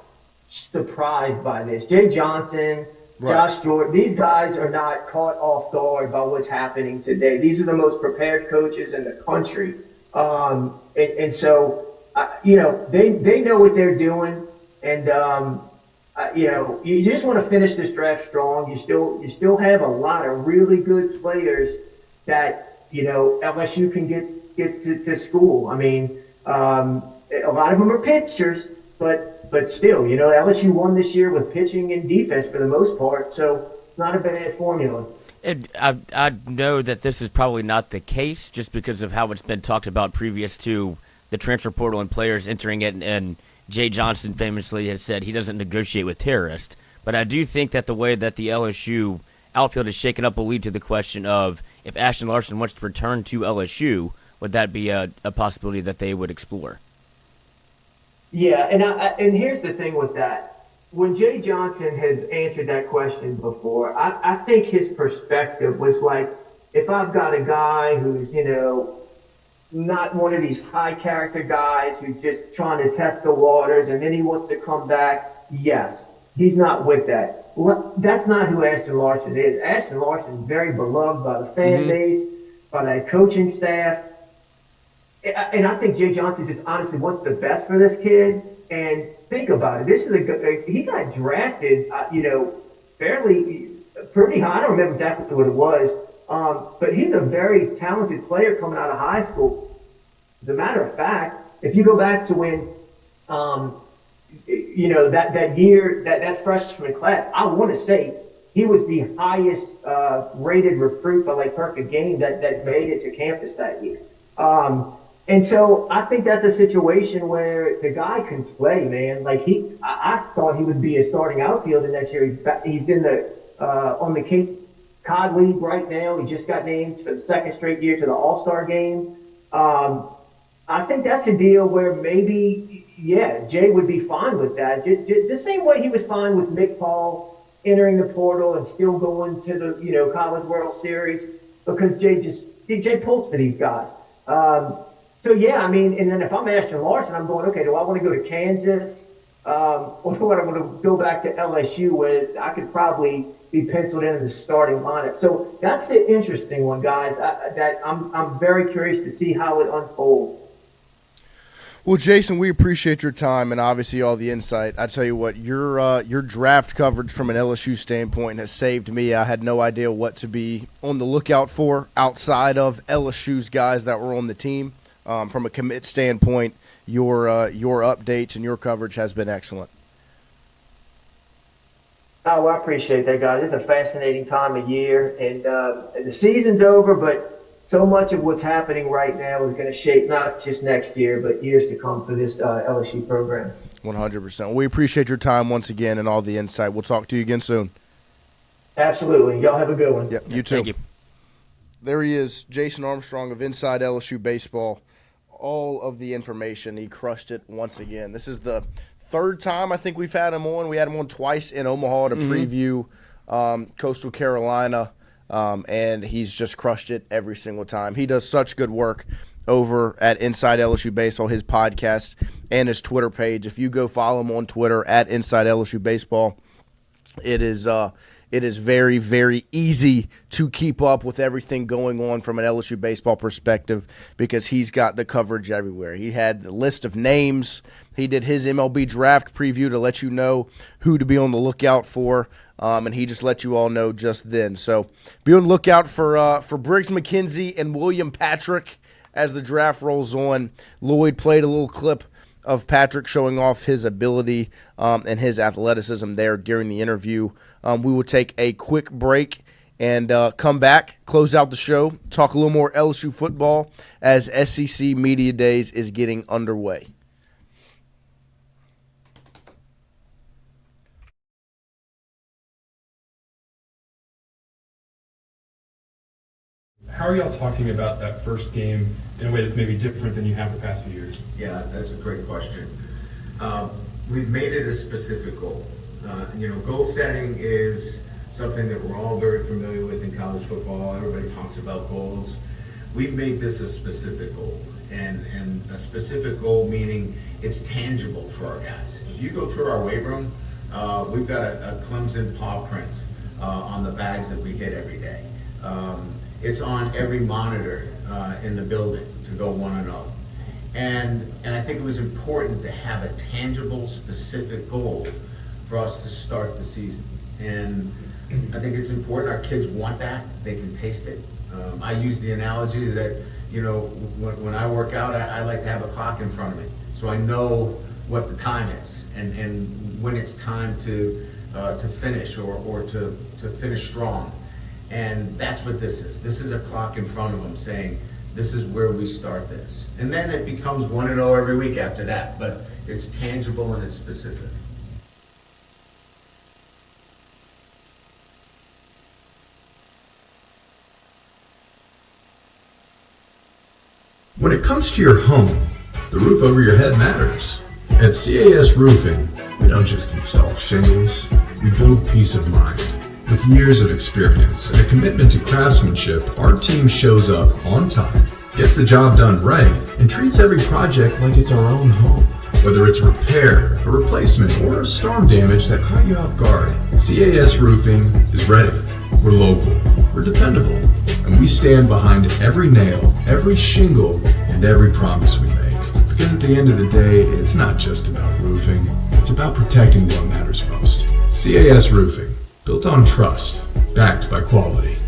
surprised by this. Jay Johnson, right. Josh Jordan, these guys are not caught off guard by what's happening today. These are the most prepared coaches in the country. And so, they know what they're doing. And, you just want to finish this draft strong. You still have a lot of really good players that, LSU can get to school. I mean, a lot of them are pitchers, but still, LSU won this year with pitching and defense for the most part, so not a bad formula.
I know that this is probably not the case just because of how it's been talked about previous to the transfer portal and players entering it, and Jay Johnson famously has said he doesn't negotiate with terrorists. But I do think that the way that the LSU outfield is shaken up will lead to the question of if Ashton Larson wants to return to LSU, would that be a possibility that they would explore?
Yeah, and here's the thing with that. When Jay Johnson has answered that question before, I think his perspective was like, if I've got a guy who's, not one of these high character guys who's just trying to test the waters and then he wants to come back, yes, he's not with that. Well, that's not who Ashton Larson is. Ashton Larson is very beloved by the fan base, by the coaching staff. And I think Jay Johnson just honestly wants the best for this kid. And think about it. This is he got drafted, pretty high. I don't remember exactly what it was. But he's a very talented player coming out of high school. As a matter of fact, if you go back to when, that year, that freshman class, I want to say he was the highest rated recruit by perfect game that made it to campus that year. And so I think that's a situation where the guy can play, man. I thought he would be a starting outfielder next year. He's in on the Kade League right now. He just got named for the second straight year to the All-Star game. I think that's a deal where maybe, Jay would be fine with that. The same way he was fine with Nick Paul entering the portal and still going to the College World Series because Jay pulls for these guys. So yeah, I mean, and then if I'm Ashton Larson, I'm going, okay, do I want to go to Kansas or do I want to go back to LSU where I could probably be penciled in the starting lineup? So that's the interesting one, guys. That I'm very curious to see how it unfolds.
Well, Jason, we appreciate your time and obviously all the insight. I tell you what, your draft coverage from an LSU standpoint has saved me. I had no idea what to be on the lookout for outside of LSU's guys that were on the team. From a commit standpoint, your updates and your coverage has been excellent.
Oh, well, I appreciate that, guys. It's a fascinating time of year, and the season's over, but so much of what's happening right now is going to shape not just next year, but years to come for this LSU program.
100%. We appreciate your time once again and all the insight. We'll talk to you again soon.
Absolutely. Y'all have a good one.
Yep, you too.
Thank you.
There he is, Jason Armstrong of Inside LSU Baseball. All of the information. He crushed it once again. This is the third time I think we've had him on. We had him on twice in Omaha to preview Coastal Carolina, and he's just crushed it every single time. He does such good work over at Inside LSU Baseball, his podcast and his Twitter page. If you go follow him on Twitter at Inside LSU Baseball, it is it is very, very easy to keep up with everything going on from an LSU baseball perspective because he's got the coverage everywhere. He had the list of names. He did his MLB draft preview to let you know who to be on the lookout for, and he just let you all know just then. So be on the lookout for Briggs McKenzie and William Patrick as the draft rolls on. Lloyd played a little clip of Patrick showing off his ability and his athleticism there during the interview. We will take a quick break and come back, close out the show, talk a little more LSU football as SEC Media Days is getting underway.
How are y'all talking about that first game in a way that's maybe different than you have the past few years?
Yeah, that's a great question. We've made it a specific goal. Goal setting is something that we're all very familiar with in college football. Everybody talks about goals. We've made this a specific goal, and a specific goal meaning it's tangible for our guys. If you go through our weight room, we've got a Clemson paw print on the bags that we hit every day. It's on every monitor in the building to go 1-0. And I think it was important to have a tangible, specific goal for us to start the season. And I think it's important. Our kids want that. They can taste it. I use the analogy that, when I work out, I like to have a clock in front of me. So I know what the time is and when it's time to finish or to finish strong. And that's what this is. This is a clock in front of them saying, this is where we start this. And then it becomes 1-0 every week after that, but it's tangible and it's specific.
When it comes to your home, the roof over your head matters. At CAS Roofing, we don't just install shingles, we build peace of mind. With years of experience and a commitment to craftsmanship, our team shows up on time, gets the job done right, and treats every project like it's our own home. Whether it's a repair, a replacement, or a storm damage that caught you off guard, CAS Roofing is ready. We're local, we're dependable, and we stand behind every nail, every shingle, and every promise we make. Because at the end of the day, it's not just about roofing, it's about protecting what matters most. CAS Roofing. Built on trust, backed by quality.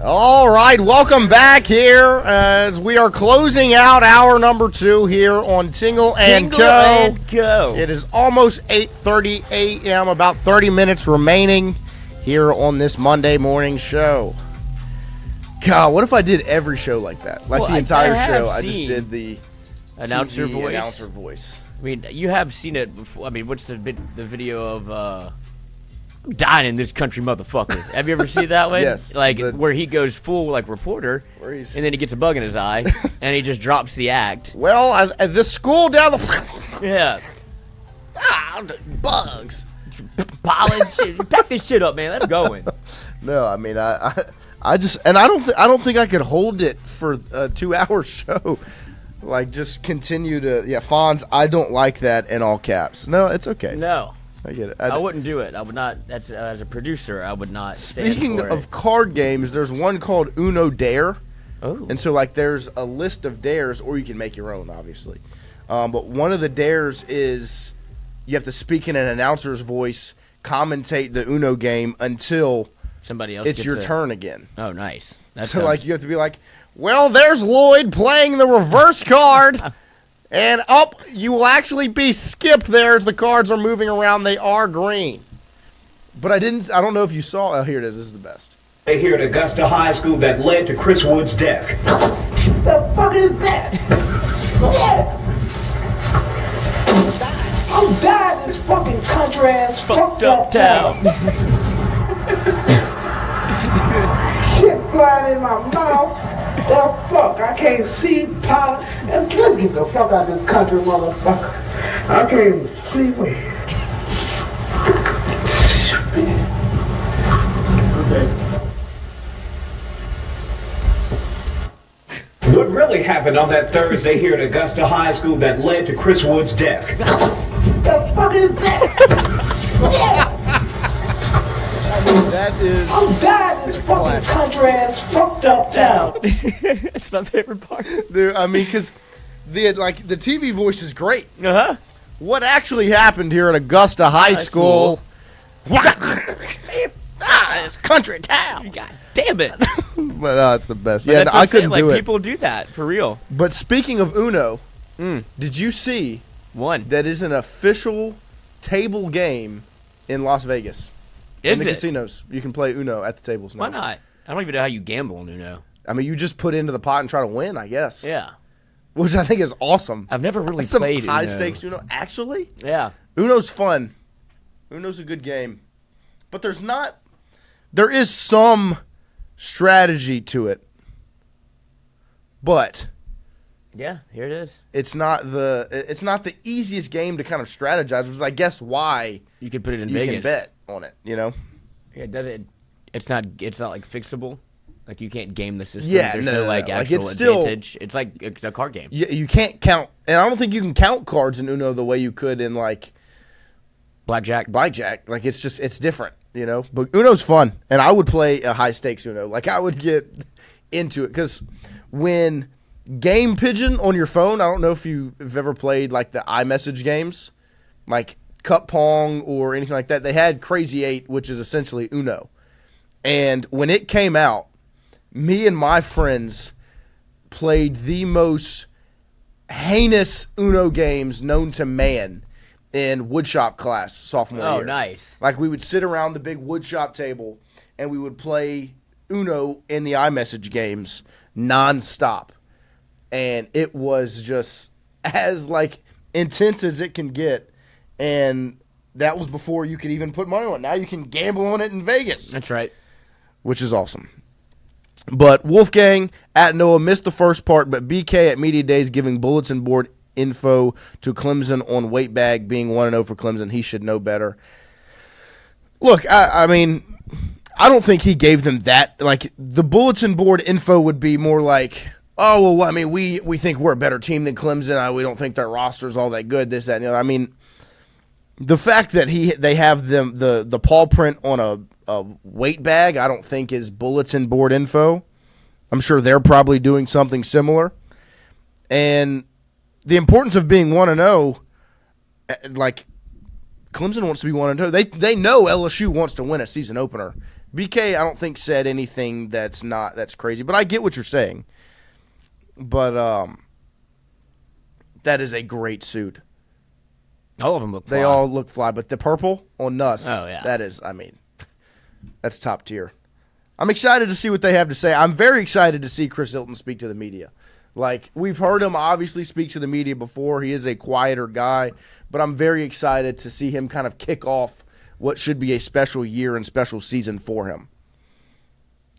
All right, welcome back here as we are closing out hour number 2 here on Tingle and Co. It is almost 8:30 a.m., about 30 minutes remaining here on this Monday morning show. God, what if I did every show like that? Like the entire show, I just did the
announcer
TV
voice.
Announcer voice.
I mean, you have seen it before. I mean, what's the video of I'm dying in this country, motherfucker. Have you ever seen that one?
Yes.
Like, where he goes full, like, reporter, and then he gets a bug in his eye, and he just drops the act.
Well, the school down the...
Yeah.
Bugs.
Pollen shit. Pack this shit up, man. Let's go.
No, I mean, I just... And I don't think I could hold it for a 2-hour show. Like, just continue to... Yeah, Fonz, I don't like that in all caps. No, it's okay.
No.
I get it.
I wouldn't do it. I would not. That's as a producer, I would not.
Speaking of card games, there's one called Uno Dare.
Oh.
And so, like, there's a list of dares, or you can make your own, obviously. But one of the dares is you have to speak in an announcer's voice, commentate the Uno game until
Somebody else.
it's
gets
your turn again.
Oh, nice. That
So
sounds-
like you have to be like, well, there's Lloyd playing the reverse card, and you will you will actually be skipped there as the cards are moving around. They are green. But I don't know if you saw. Oh, here it is. This is the best.
Here at Augusta High School that led to Chris Wood's death. The fuck is that? Yeah. I'm dying in this fucking country ass fucked up town. Shit flying in my mouth. The fuck, I can't see pollen. And let's get the fuck out of this country, motherfucker. I can't see me. What really happened on that Thursday here at Augusta High School that led to Chris Wood's death? The fuck is that? Yeah.
That is.
I'm dying in this fucking country ass fucked up town.
It's my favorite part.
Dude, I mean, because the TV voice is great.
Uh-huh.
What actually happened here at Augusta High School?
It's country town. God damn it.
But it's the best.
But
Yeah,
that's what
I
I'm saying,
couldn't do it.
People do that for real.
But speaking of Uno, did you see that is an official table game in Las Vegas?
Is
in the
it?
casinos. You can play Uno at the tables now.
Why not? I don't even know how you gamble on Uno.
I mean, you just put into the pot and try to win, I guess.
Yeah.
Which I think is awesome.
I've never really
That's some
played
high
Uno.
stakes Uno. Actually,
Yeah.
Uno's fun. Uno's a good game. But there is some strategy to it. But
Yeah, here it is.
it's not the easiest game to kind of strategize, which is I guess why
You could put it in
you
Vegas.
can bet on it, you know?
Yeah, does it? It's not like fixable. Like you can't game the system.
Yeah,
There's
no,
like
no. Like,
actual
it's still-
advantage. It's like it's a card game.
You can't count, and I don't think you can count cards in Uno the way you could in like
Blackjack.
Like it's different, you know? But Uno's fun, and I would play a high stakes Uno. Like I would get into it because when Game Pigeon on your phone, I don't know if you've ever played like the iMessage games, like Cup Pong or anything like that. They had Crazy 8, which is essentially Uno. And when it came out, me and my friends played the most heinous Uno games known to man in woodshop class sophomore year.
Oh, nice.
Like we would sit around the big woodshop table and we would play Uno in the iMessage games nonstop. And it was just as like intense as it can get. And that was before you could even put money on it. Now you can gamble on it in Vegas.
That's right.
Which is awesome. But Wolfgang at Noah missed the first part, but BK at Media Days giving bulletin board info to Clemson on weight bag being 1-0 for Clemson. He should know better. Look, I mean, I don't think he gave them that. Like, the bulletin board info would be more like, oh, well, I mean, we think we're a better team than Clemson. We don't think their roster's all that good, this, that, and the other. I mean, the fact that they have them the paw print on a weight bag, I don't think is bulletin board info. I'm sure they're probably doing something similar. And the importance of being 1-0, like Clemson wants to be 1-0. They know LSU wants to win a season opener. BK, I don't think said anything that's crazy, but I get what you're saying. But that is a great suit.
All of them look fly.
They all look fly, but the purple on Nuss,
Oh, yeah.
that is, I mean, that's top tier. I'm excited to see what they have to say. I'm very excited to see Chris Hilton speak to the media. Like, we've heard him obviously speak to the media before. He is a quieter guy, but I'm very excited to see him kind of kick off what should be a special year and special season for him.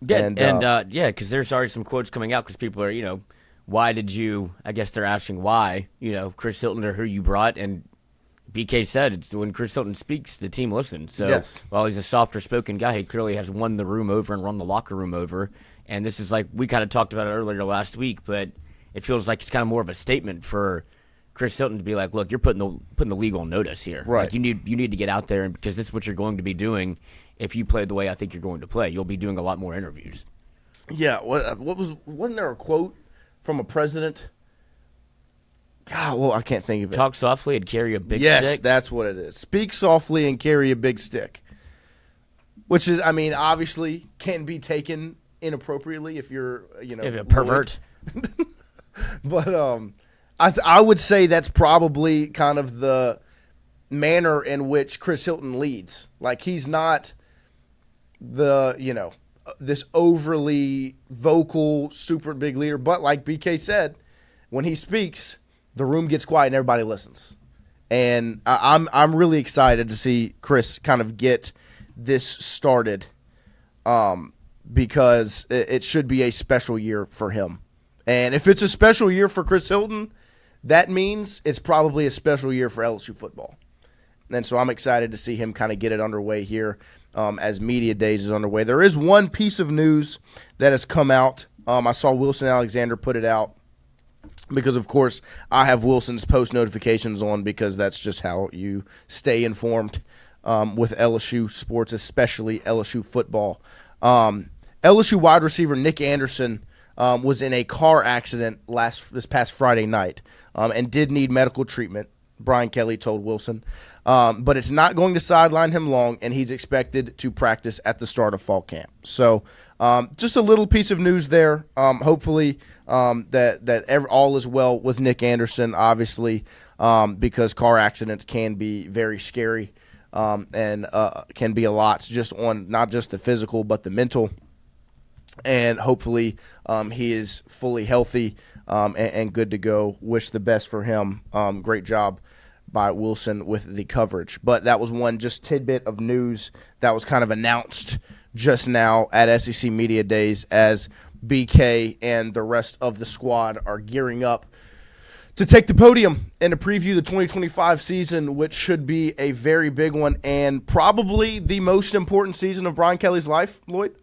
Yeah, and because there's already some quotes coming out because people are, why did you, I guess they're asking why, Chris Hilton or who you brought, and BK said it's when Chris Hilton speaks, the team listens. So
yes.
While he's a softer spoken guy, he clearly has won the room over and run the locker room over. And this is like, we kind of talked about it earlier last week, but it feels like it's kind of more of a statement for Chris Hilton to be like, look, you're putting the league on notice here.
Right.
Like you need to get out there, and because this is what you're going to be doing if you play the way I think you're going to play. You'll be doing a lot more interviews.
Yeah, wasn't there a quote from a president? God, well, I can't think of it.
Talk softly and carry a big stick.
Yes, that's what it is. Speak softly and carry a big stick. which is, I mean, obviously can be taken inappropriately if you're, if
you're a pervert.
But I would say that's probably kind of the manner in which Chris Hilton leads. Like, he's not the, this overly vocal, super big leader. But like BK said, when he speaks, the room gets quiet and everybody listens. And I'm really excited to see Chris kind of get this started because it should be a special year for him. And if it's a special year for Chris Hilton, that means it's probably a special year for LSU football. And so I'm excited to see him kind of get it underway here as Media Days is underway. There is one piece of news that has come out. I saw Wilson Alexander put it out because, of course, I have Wilson's post notifications on because that's just how you stay informed with LSU sports, especially LSU football. LSU wide receiver Nick Anderson was in a car accident this past Friday night and did need medical treatment, Brian Kelly told Wilson. But it's not going to sideline him long, and he's expected to practice at the start of fall camp. So just a little piece of news there. Hopefully that all is well with Nick Anderson, obviously, because car accidents can be very scary and can be a lot just on not just the physical but the mental. And hopefully he is fully healthy and good to go. Wish the best for him. Great job by Wilson with the coverage. But that was one just tidbit of news that was kind of announced just now at SEC Media Days as BK and the rest of the squad are gearing up to take the podium and to preview the 2025 season, which should be a very big one and probably the most important season of Brian Kelly's life, Lloyd.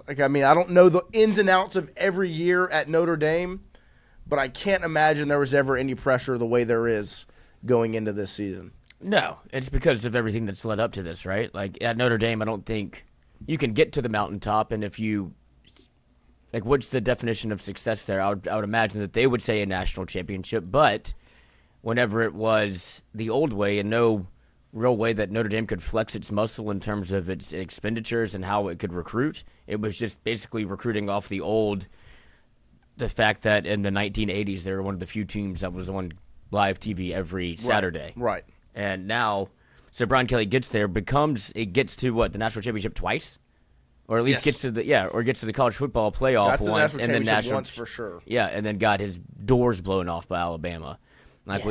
Like, I mean, I don't know the ins and outs of every year at Notre Dame, but I can't imagine there was ever any pressure the way there is going into this season.
No, it's because of everything that's led up to this, right? Like, at Notre Dame, I don't think you can get to the mountaintop, and if you – like, what's the definition of success there? I would imagine that they would say a national championship, but whenever it was the old way and no real way that Notre Dame could flex its muscle in terms of its expenditures and how it could recruit, it was just basically recruiting off the fact that in the 1980s they were one of the few teams that was on live TV every Saturday.
Right.
And now, so Brian Kelly gets there, gets to what, the national championship twice? Or at least gets to the college football playoff once,
and then national once for sure.
Yeah, and then got his doors blown off by Alabama. Like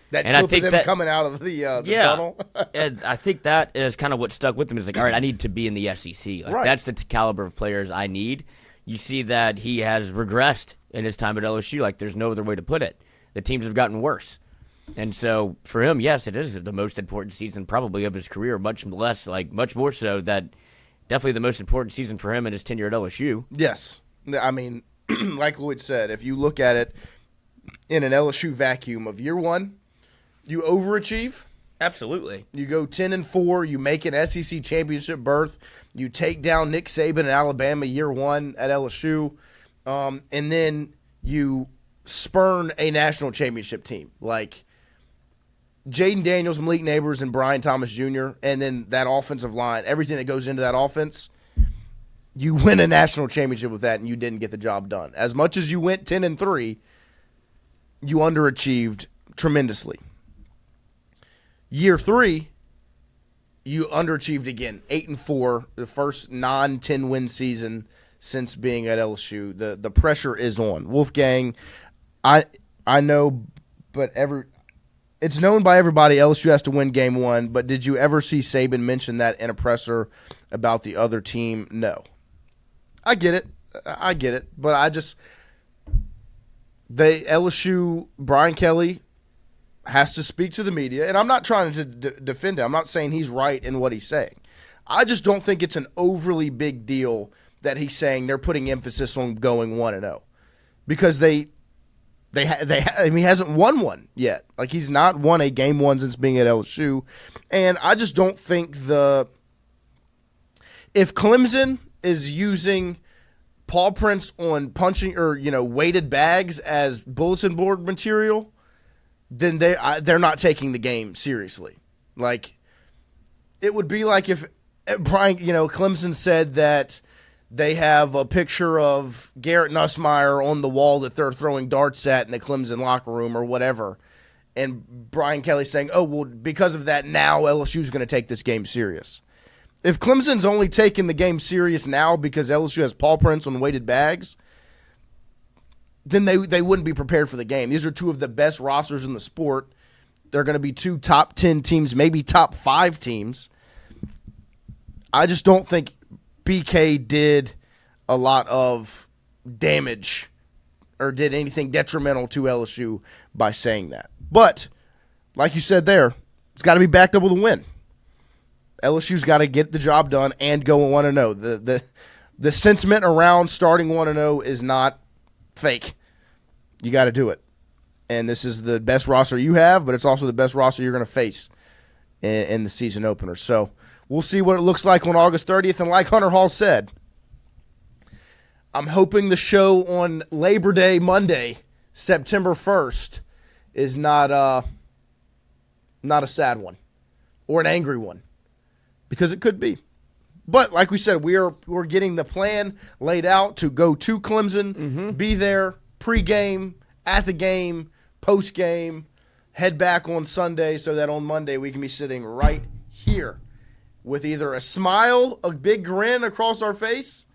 that clip of them coming out of the tunnel.
And I think that is kind of what stuck with him. Is like, all right, I need to be in the SEC. Like, that's the caliber of players I need. You see that he has regressed in his time at LSU. Like, there's no other way to put it. The teams have gotten worse. And so for him, yes, it is the most important season probably of his career, much more so that definitely the most important season for him in his tenure at LSU.
Yes. I mean, like Lloyd said, if you look at it in an LSU vacuum of year one, you overachieve.
Absolutely.
You go 10-4. You make an SEC championship berth. You take down Nick Saban in Alabama year one at LSU, and then you spurn a national championship team like Jaden Daniels, Malik Neighbors, and Brian Thomas Jr., and then that offensive line, everything that goes into that offense. You win a national championship with that, and you didn't get the job done. As much as you went 10-3, you underachieved tremendously. Year three, you underachieved again, 8-4, the first non-10 win season since being at LSU. The pressure is on. Wolfgang, I know, but it's known by everybody LSU has to win game one. But did you ever see Saban mention that in a presser about the other team? No. I get it, but LSU Brian Kelly has to speak to the media, and I'm not trying to defend him. I'm not saying he's right in what he's saying. I just don't think it's an overly big deal that he's saying they're putting emphasis on going 1-0 because he hasn't won one yet. Like, he's not won a game one since being at LSU, and I just don't think if Clemson is using paw prints on punching or weighted bags as bulletin board material, then they're not taking the game seriously. Like, it would be like if Brian, Clemson said that they have a picture of Garrett Nussmeier on the wall that they're throwing darts at in the Clemson locker room or whatever. And Brian Kelly saying, oh, well, because of that, now LSU's going to take this game serious. If Clemson's only taking the game serious now because LSU has paw prints on weighted bags, then they wouldn't be prepared for the game. These are two of the best rosters in the sport. They're going to be two top 10 teams, maybe top 5 teams. I just don't think BK did a lot of damage or did anything detrimental to LSU by saying that. But, like you said there, it's got to be backed up with a win. LSU's got to get the job done and go 1-0. The sentiment around starting 1-0 is not fake. You got to do it. And this is the best roster you have, but it's also the best roster you're going to face in the season opener. So we'll see what it looks like on August 30th. And like Hunter Hall said, I'm hoping the show on Labor Day Monday, September 1st, is not a sad one or an angry one, because it could be. But like we said, we're getting the plan laid out to go to Clemson, be there pre-game, at the game, post-game, head back on Sunday so that on Monday we can be sitting right here with either a smile, a big grin across our face,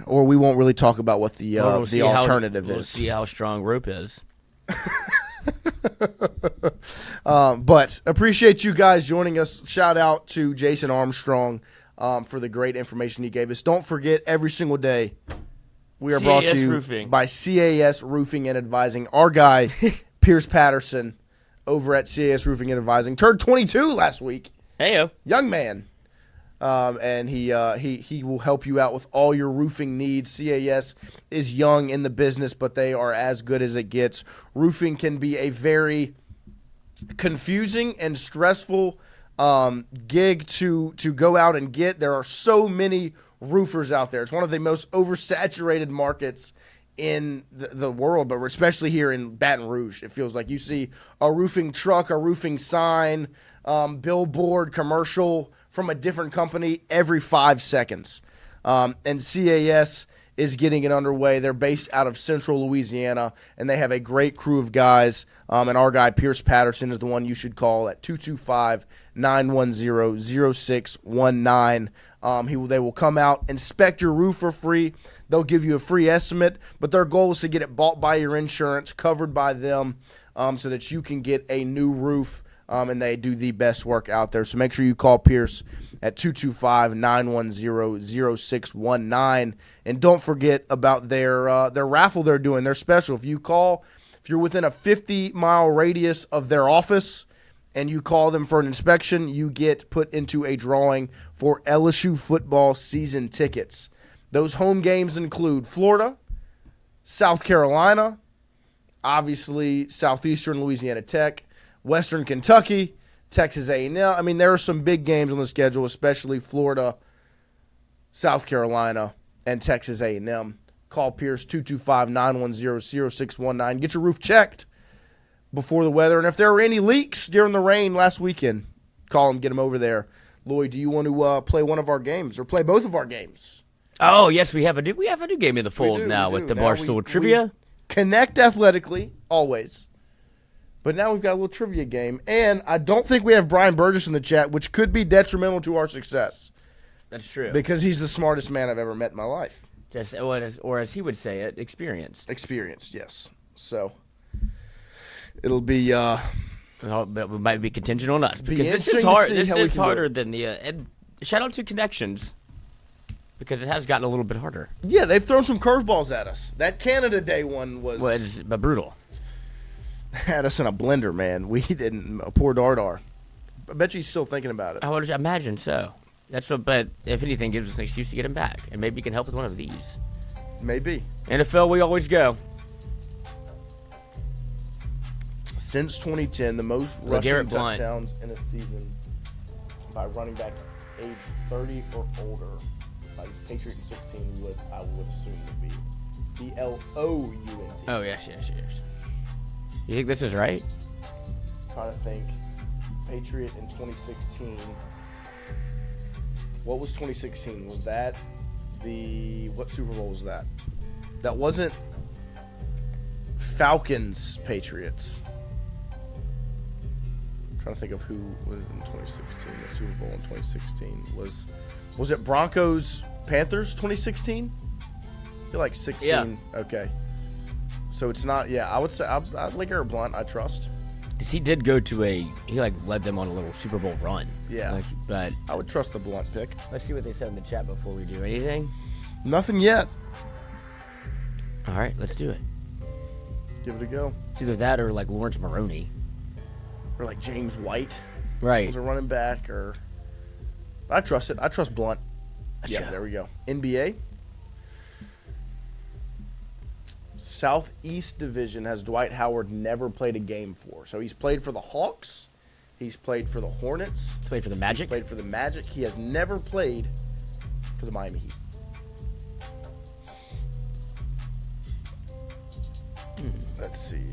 or we won't really talk about what the alternative is.
We'll see how strong Rope is.
But appreciate you guys joining us. Shout out to Jason Armstrong for the great information he gave us. Don't forget, every single day we are brought to you by CAS Roofing and Advising. Our guy, Pierce Patterson, over at CAS Roofing and Advising, turned 22 last week.
Heyo.
Young man. And he will help you out with all your roofing needs. CAS is young in the business, but they are as good as it gets. Roofing can be a very confusing and stressful gig to go out and get. There are so many roofers out there. It's one of the most oversaturated markets in the world, but especially here in Baton Rouge. It feels like you see a roofing truck, a roofing sign, billboard, commercial from a different company every 5 seconds. And CAS is getting it underway. They're based out of central Louisiana, and they have a great crew of guys. And our guy, Pierce Patterson, is the one you should call at 225-910-0619. They will come out, inspect your roof for free. They'll give you a free estimate, but their goal is to get it bought by your insurance, covered by them, so that you can get a new roof. And they do the best work out there. So make sure you call Pierce at 225-910-0619. And don't forget about their raffle they're doing. They're special. If you're within a 50-mile radius of their office and you call them for an inspection, you get put into a drawing for LSU football season tickets. Those home games include Florida, South Carolina, obviously Southeastern Louisiana Tech, Western Kentucky, Texas A&M. I mean, there are some big games on the schedule, especially Florida, South Carolina, and Texas A&M. Call Pierce 225-910-0619. Get your roof checked before the weather. And if there were any leaks during the rain last weekend, call them, get them over there. Lloyd, do you want to play one of our games or play both of our games?
Oh, yes, we have a new game in the fold now with the Barstool Trivia.
We connect athletically, always. But now we've got a little trivia game. And I don't think we have Brian Burgess in the chat, which could be detrimental to our success.
That's true.
Because he's the smartest man I've ever met in my life.
Or as he would say it, experienced.
Experienced, yes. So it'll be
but we might be contingent on us. Because this is hard. This is harder than the and shout out to Connections. Because it has gotten a little bit harder.
Yeah, they've thrown some curveballs at us. That Canada Day one was
brutal.
Had us in a blender, man. We didn't. Poor Dardar. I bet you he's still thinking about it.
I would imagine so. That's what. But if anything, gives us an excuse to get him back, and maybe he can help with one of these.
Maybe.
NFL, we always go.
Since 2010, the most rushing touchdowns in a season by running back age 30 or older by the Patriot 16 I would assume would be BLOUNT.
Oh yes. You think this is right?
Trying to think. Patriot in 2016. What was 2016? Was that what Super Bowl was that? That wasn't Falcons Patriots. I'm trying to think of who was in 2016. The Super Bowl in 2016 was it Broncos Panthers 2016? I feel like 16.
Yeah.
Okay. So it's not. Yeah, I would say I'd like Eric Blunt. I trust.
Because he did go to he led them on a little Super Bowl run.
Yeah.
But
I would trust the Blunt pick.
let's see what they said in the chat before we do anything.
Nothing yet.
All right, let's do it.
Give it a go.
It's either that or like Lawrence Maroney.
Or like James White.
Right.
Was a running back or. I trust it. I trust Blunt.
Let's
Yeah,
go.
there we go. NBA. Southeast Division has Dwight Howard never played a game for. So he's played for the Hawks. He's played for the Hornets.
He's played for the Magic.
He's played for the Magic. He has never played for the Miami Heat. Let's see.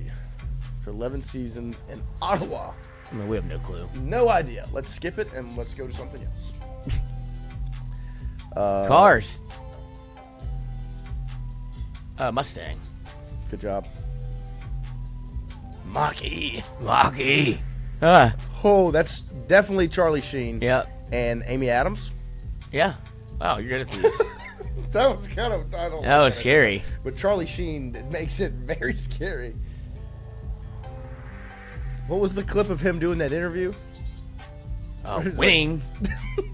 For 11 seasons in Ottawa.
I mean, we have no clue.
No idea. Let's skip it and let's go to something else.
Cars. Mustang.
Good job.
Mach-E.
Oh, that's definitely Charlie Sheen.
Yeah.
And Amy Adams.
Yeah. Wow, you're good at these.
That was kind of. I don't.
That was scary.
But Charlie Sheen, it makes it very scary. What was the clip of him doing that interview?
Winning.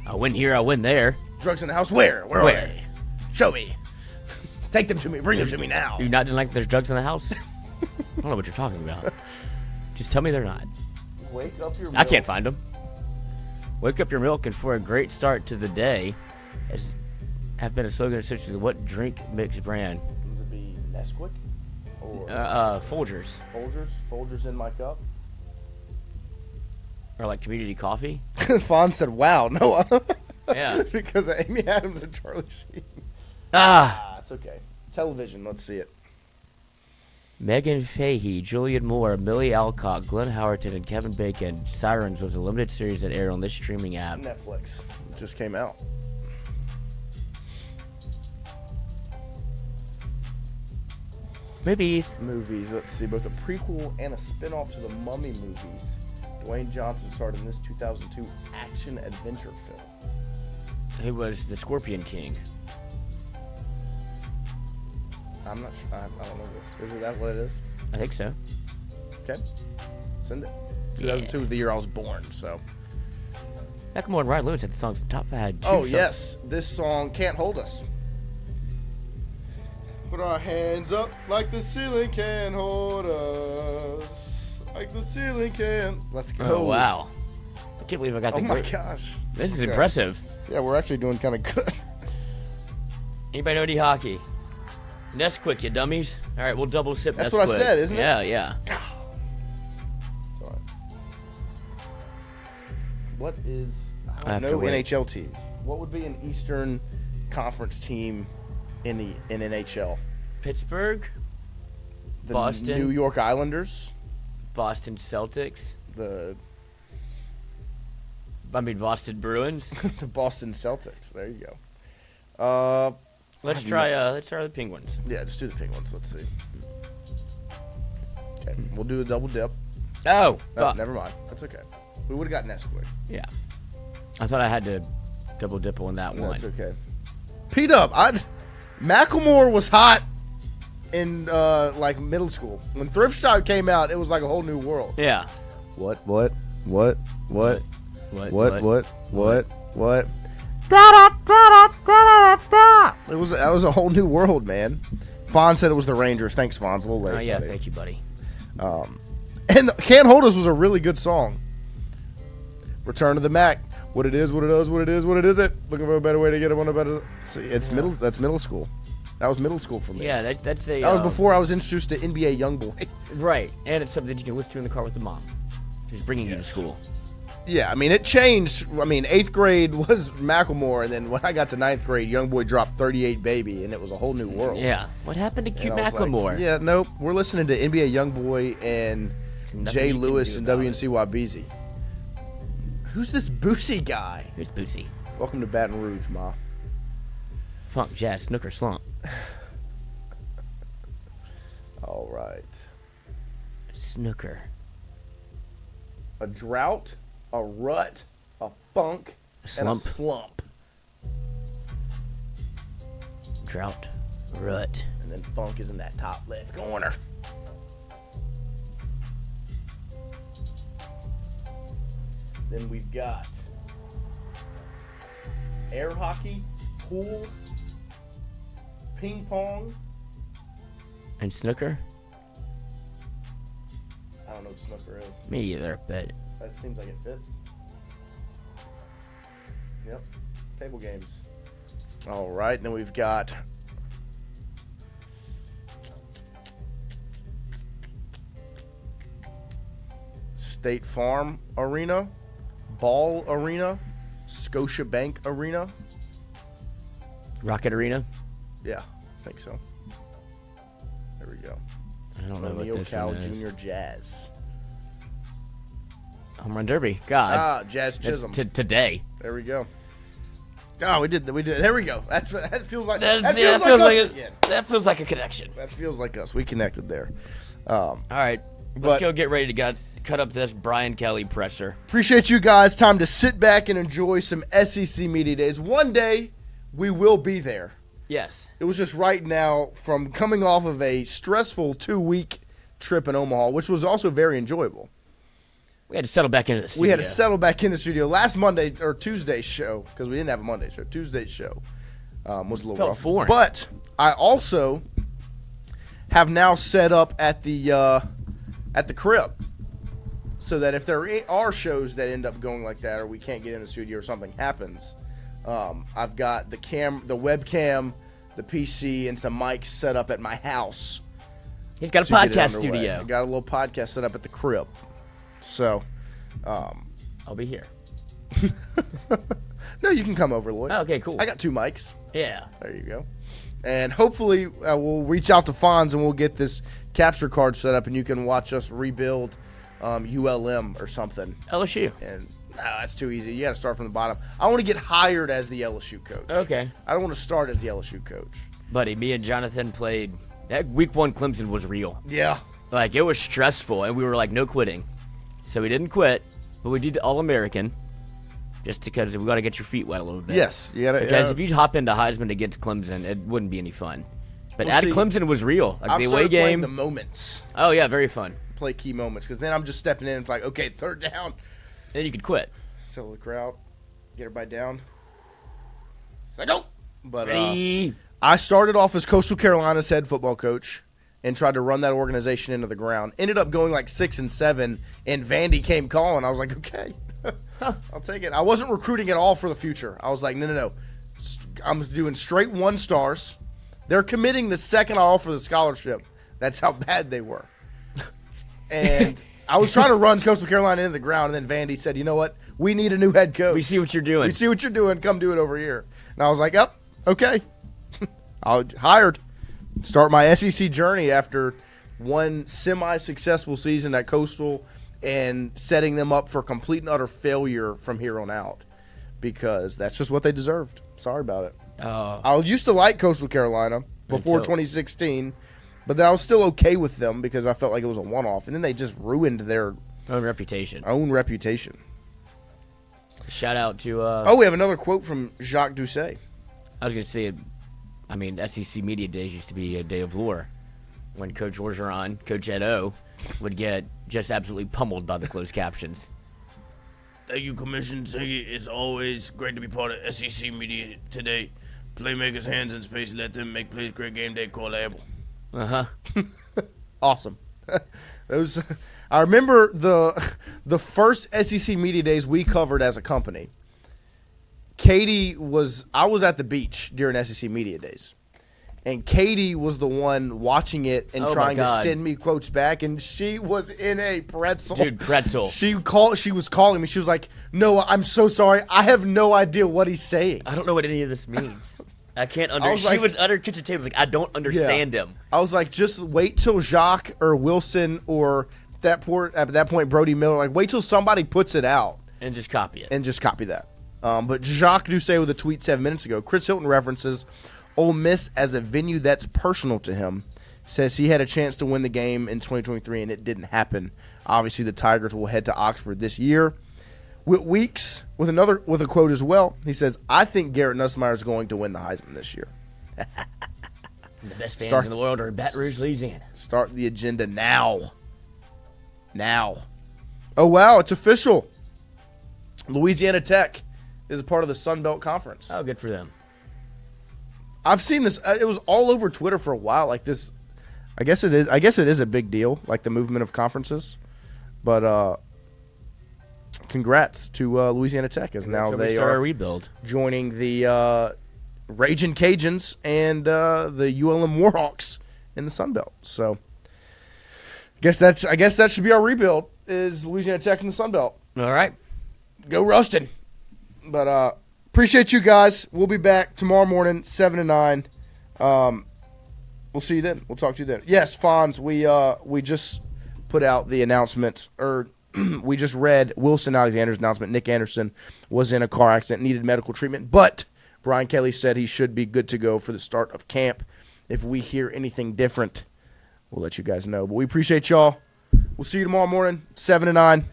I win here, I win there.
Drugs in the house? Where? Where are
Where?
they? Show me. Take them to me. Bring them to me now.
Do you not like there's drugs in the house? I don't know what you're talking about. Just tell me they're not.
Wake up your milk.
I can't find them. Wake up your milk, and for a great start to the day, have been a slogan associated with what drink mix brand?
Would it be Nesquik? Or
Folgers.
Folgers in my cup.
Or like Community Coffee.
Fawn said, wow, Noah.
Yeah.
Because of Amy Adams and Charlie Sheen. It's okay. Television, let's see it.
Megan Fahey, Julian Moore, Millie Alcock, Glenn Howerton, and Kevin Bacon. Sirens was a limited series that aired on this streaming app.
Netflix. It just came out.
Movies.
Let's see. Both a prequel and a spin-off to the Mummy movies. Dwayne Johnson starred in this 2002 action-adventure film.
Who was the Scorpion King?
I'm not sure. I don't know this. Is it that what it is?
I think so.
Okay. Send it. 2002 was the year I was born, so.
Macklemore and Ryan Lewis had the songs top had two
Oh,
songs.
yes. This song, Can't Hold Us. Put our hands up like the ceiling can hold us. Like the ceiling can. Let's go.
Oh, wow. I can't believe I got the
Oh, my
great.
gosh.
This is
Okay.
impressive.
Yeah, we're actually doing kind of good.
Anybody know any hockey? Nesquik, you dummies. All right, we'll double sip
That's
Nesquik.
what I said, isn't it?
Yeah, yeah.
It's all right. What is...
I have to
no
wait.
NHL teams. What would be an Eastern Conference team in NHL?
Pittsburgh,
The
Boston.
New York Islanders.
Boston Celtics. Boston Bruins.
The Boston Celtics. There you go.
Let's try the Penguins.
Yeah, just do the Penguins. Let's see. Okay, we'll do a double dip.
Oh,
Oh,
fuck.
never mind. That's okay. We would have got Nesquik.
Yeah. I thought I had to double dip on that one.
That's okay. P-Dub, Macklemore was hot in like middle school. When Thrift Shop came out, it was like a whole new world.
Yeah.
What? That was a whole new world, man. Fawn said it was the Rangers. Thanks, Fawn. It's a little late.
Oh, yeah,
buddy.
thank you, buddy.
And Can't Hold Us was a really good song. Return to the Mac. What it is, what it does, what it is, what it isn't. Looking for a better way to get it on a better. See, it's middle. That's middle school. That was middle school for me.
Yeah, that's a...
That was before I was introduced to NBA YoungBoy.
Right, and it's something that you can listen to in the car with the mom who's bringing you to school.
Yeah, I mean, it changed. I mean, 8th grade was Macklemore, and then when I got to 9th grade, YoungBoy dropped 38 Baby, and it was a whole new world.
Yeah. What happened to
And
cute
I was like,
Macklemore?
yeah, nope. We're listening to NBA YoungBoy and
Nothing
Jay
you can
Lewis
do
and
about it.
WNCY Beezy. Who's this Boosie guy?
Who's Boosie?
Welcome to Baton Rouge, Ma.
Funk, jazz, snooker, slump.
All right.
Snooker.
A drought, a rut, a funk, and a slump.
Drought, rut.
And then funk is in that top left corner. Then we've got air hockey, pool, ping pong.
And snooker?
I don't know what snooker is.
Me either, but
That seems like it fits. Yep. Table games. All right. Then we've got State Farm Arena, Ball Arena, Scotiabank Arena.
Rocket Arena?
Yeah, I think so. There we go.
I don't know what this
Cal
one is.
Junior Jazz.
Home Run Derby. God.
Jazz Chisholm.
Today.
There we go. Oh, we did. There we go. That feels like
That
that
feels
feels like
like
us again.
that feels like a connection.
That feels like us. We connected there.
All right.
But-
Let's go get ready to cut up this Brian Kelly presser.
Appreciate you guys. Time to sit back and enjoy some SEC Media Days. One day, we will be there.
Yes.
It was just right now from coming off of a stressful 2-week trip in Omaha, which was also very enjoyable.
We had to settle back into the studio.
We had to settle back in the studio. Last Monday, or Tuesday's show, because we didn't have a Monday show, Tuesday's show was a little
Felt
rough.
foreign.
But I also have now set up at the crib, so that if there are shows that end up going like that, or we can't get in the studio or something happens, I've got the webcam, the PC, and some mics set up at my house.
He's got a
to get it
podcast
underway.
studio.
I got a little podcast set up at the crib. So,
I'll be here.
no, you can come over, Lloyd.
Oh, okay, cool.
I got 2 mics.
Yeah.
There you go. And hopefully we'll reach out to Fonz and we'll get this capture card set up and you can watch us rebuild ULM or something.
LSU.
And no, that's too easy. You got to start from the bottom. I want to get hired as the LSU coach.
Okay.
I don't want to start as the LSU coach.
Buddy, me and Jonathan played. That week 1 Clemson was real.
Yeah.
Like, it was stressful, and we were like, no quitting. So we didn't quit, but we did All-American just because we got to get your feet wet a little bit.
Yes. You gotta,
because if you hop into Heisman against Clemson, it wouldn't be any fun. But
Well,
at
see,
Clemson was real. Like,
I've
the away
started playing
game.
the moments.
Oh, yeah, very fun.
Play key moments because then I'm just stepping in and it's like, okay, 3rd down.
Then you could quit.
Settle the crowd. Get everybody down. Second. But
Ready.
I started off as Coastal Carolina's head football coach and tried to run that organization into the ground. Ended up going like 6-7, and Vandy came calling. I was like, okay, I'll take it. I wasn't recruiting at all for the future. I was like, no. I'm doing straight 1 stars. They're committing the second I offer the scholarship. That's how bad they were. And I was trying to run Coastal Carolina into the ground, and then Vandy said, you know what? We need a new head coach.
We see what you're doing.
We see what you're doing. Come do it over here. And I was like, yep, okay. I hired. Start my SEC journey after one semi-successful season at Coastal and setting them up for complete and utter failure from here on out because that's just what they deserved. Sorry about it. I used to like Coastal Carolina before 2016, but then I was still okay with them because I felt like it was a one-off, and then they just ruined their
own reputation. Shout out to...
we have another quote from Jacques Doucet.
I was going to say, I mean, SEC Media Days used to be a day of lore when Coach Orgeron, Coach Ed O, would get just absolutely pummeled by the closed captions.
Thank you, Commission. It's always great to be part of SEC Media today. Playmakers' hands in space. Let them make plays. Great game day. Callable. Awesome. Those. I remember the first SEC Media Days we covered as a company. Kade I was at the beach during SEC Media Days. And Kade was the one watching it and trying to send me quotes back, and she was in a pretzel.
Dude, pretzel.
She was calling me. She was like, "Noah, I'm so sorry. I have no idea what he's saying.
I don't know what any of this means. I can't understand." She was under kitchen table. Like, I don't understand him.
I was like, just wait till Jacques or Wilson or at that point Brody Miller. Like, wait till somebody puts it out.
And just copy it.
And just copy that. But Jacques Doucet with a tweet 7 minutes ago. Chris Hilton references Ole Miss as a venue that's personal to him. Says he had a chance to win the game in 2023 and it didn't happen. Obviously, the Tigers will head to Oxford this year. Whit Weeks with a quote as well. He says, "I think Garrett Nussmeier is going to win the Heisman this year."
The best fans in the world are in Baton Rouge, Louisiana.
Start the agenda now. Now. Oh, wow, it's official. Louisiana Tech is a part of the Sun Belt Conference.
Oh, good for them.
I've seen this. It was all over Twitter for a while. Like this, I guess it is a big deal, like the movement of conferences. But congrats to Louisiana Tech, as now they are
a rebuild,
joining the Ragin' Cajuns and the ULM Warhawks in the Sun Belt. So I guess that should be our rebuild, is Louisiana Tech in the Sun Belt.
All right.
Go Rustin. But appreciate you guys. We'll be back tomorrow morning, 7 to 9. We'll see you then. We'll talk to you then. Yes, Fonz, we just put out the announcement, or we just read Wilson Alexander's announcement. Nick Anderson was in a car accident, needed medical treatment, but Brian Kelly said he should be good to go for the start of camp. If we hear anything different, we'll let you guys know. But we appreciate y'all. We'll see you tomorrow morning, 7 to 9.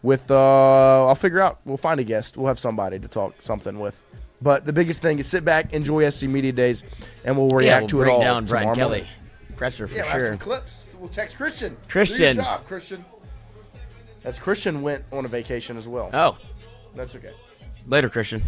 With I'll figure out. We'll find a guest. We'll have somebody to talk something with. But the biggest thing is sit back, enjoy SC Media Days, and we'll react to it all.
Bring down Brian Kelly.
Morning.
Presser for
we'll
sure.
have some clips. We'll text Christian.
Christian.
Good job, Christian. As Christian went on a vacation as well.
Oh.
That's okay.
Later, Christian.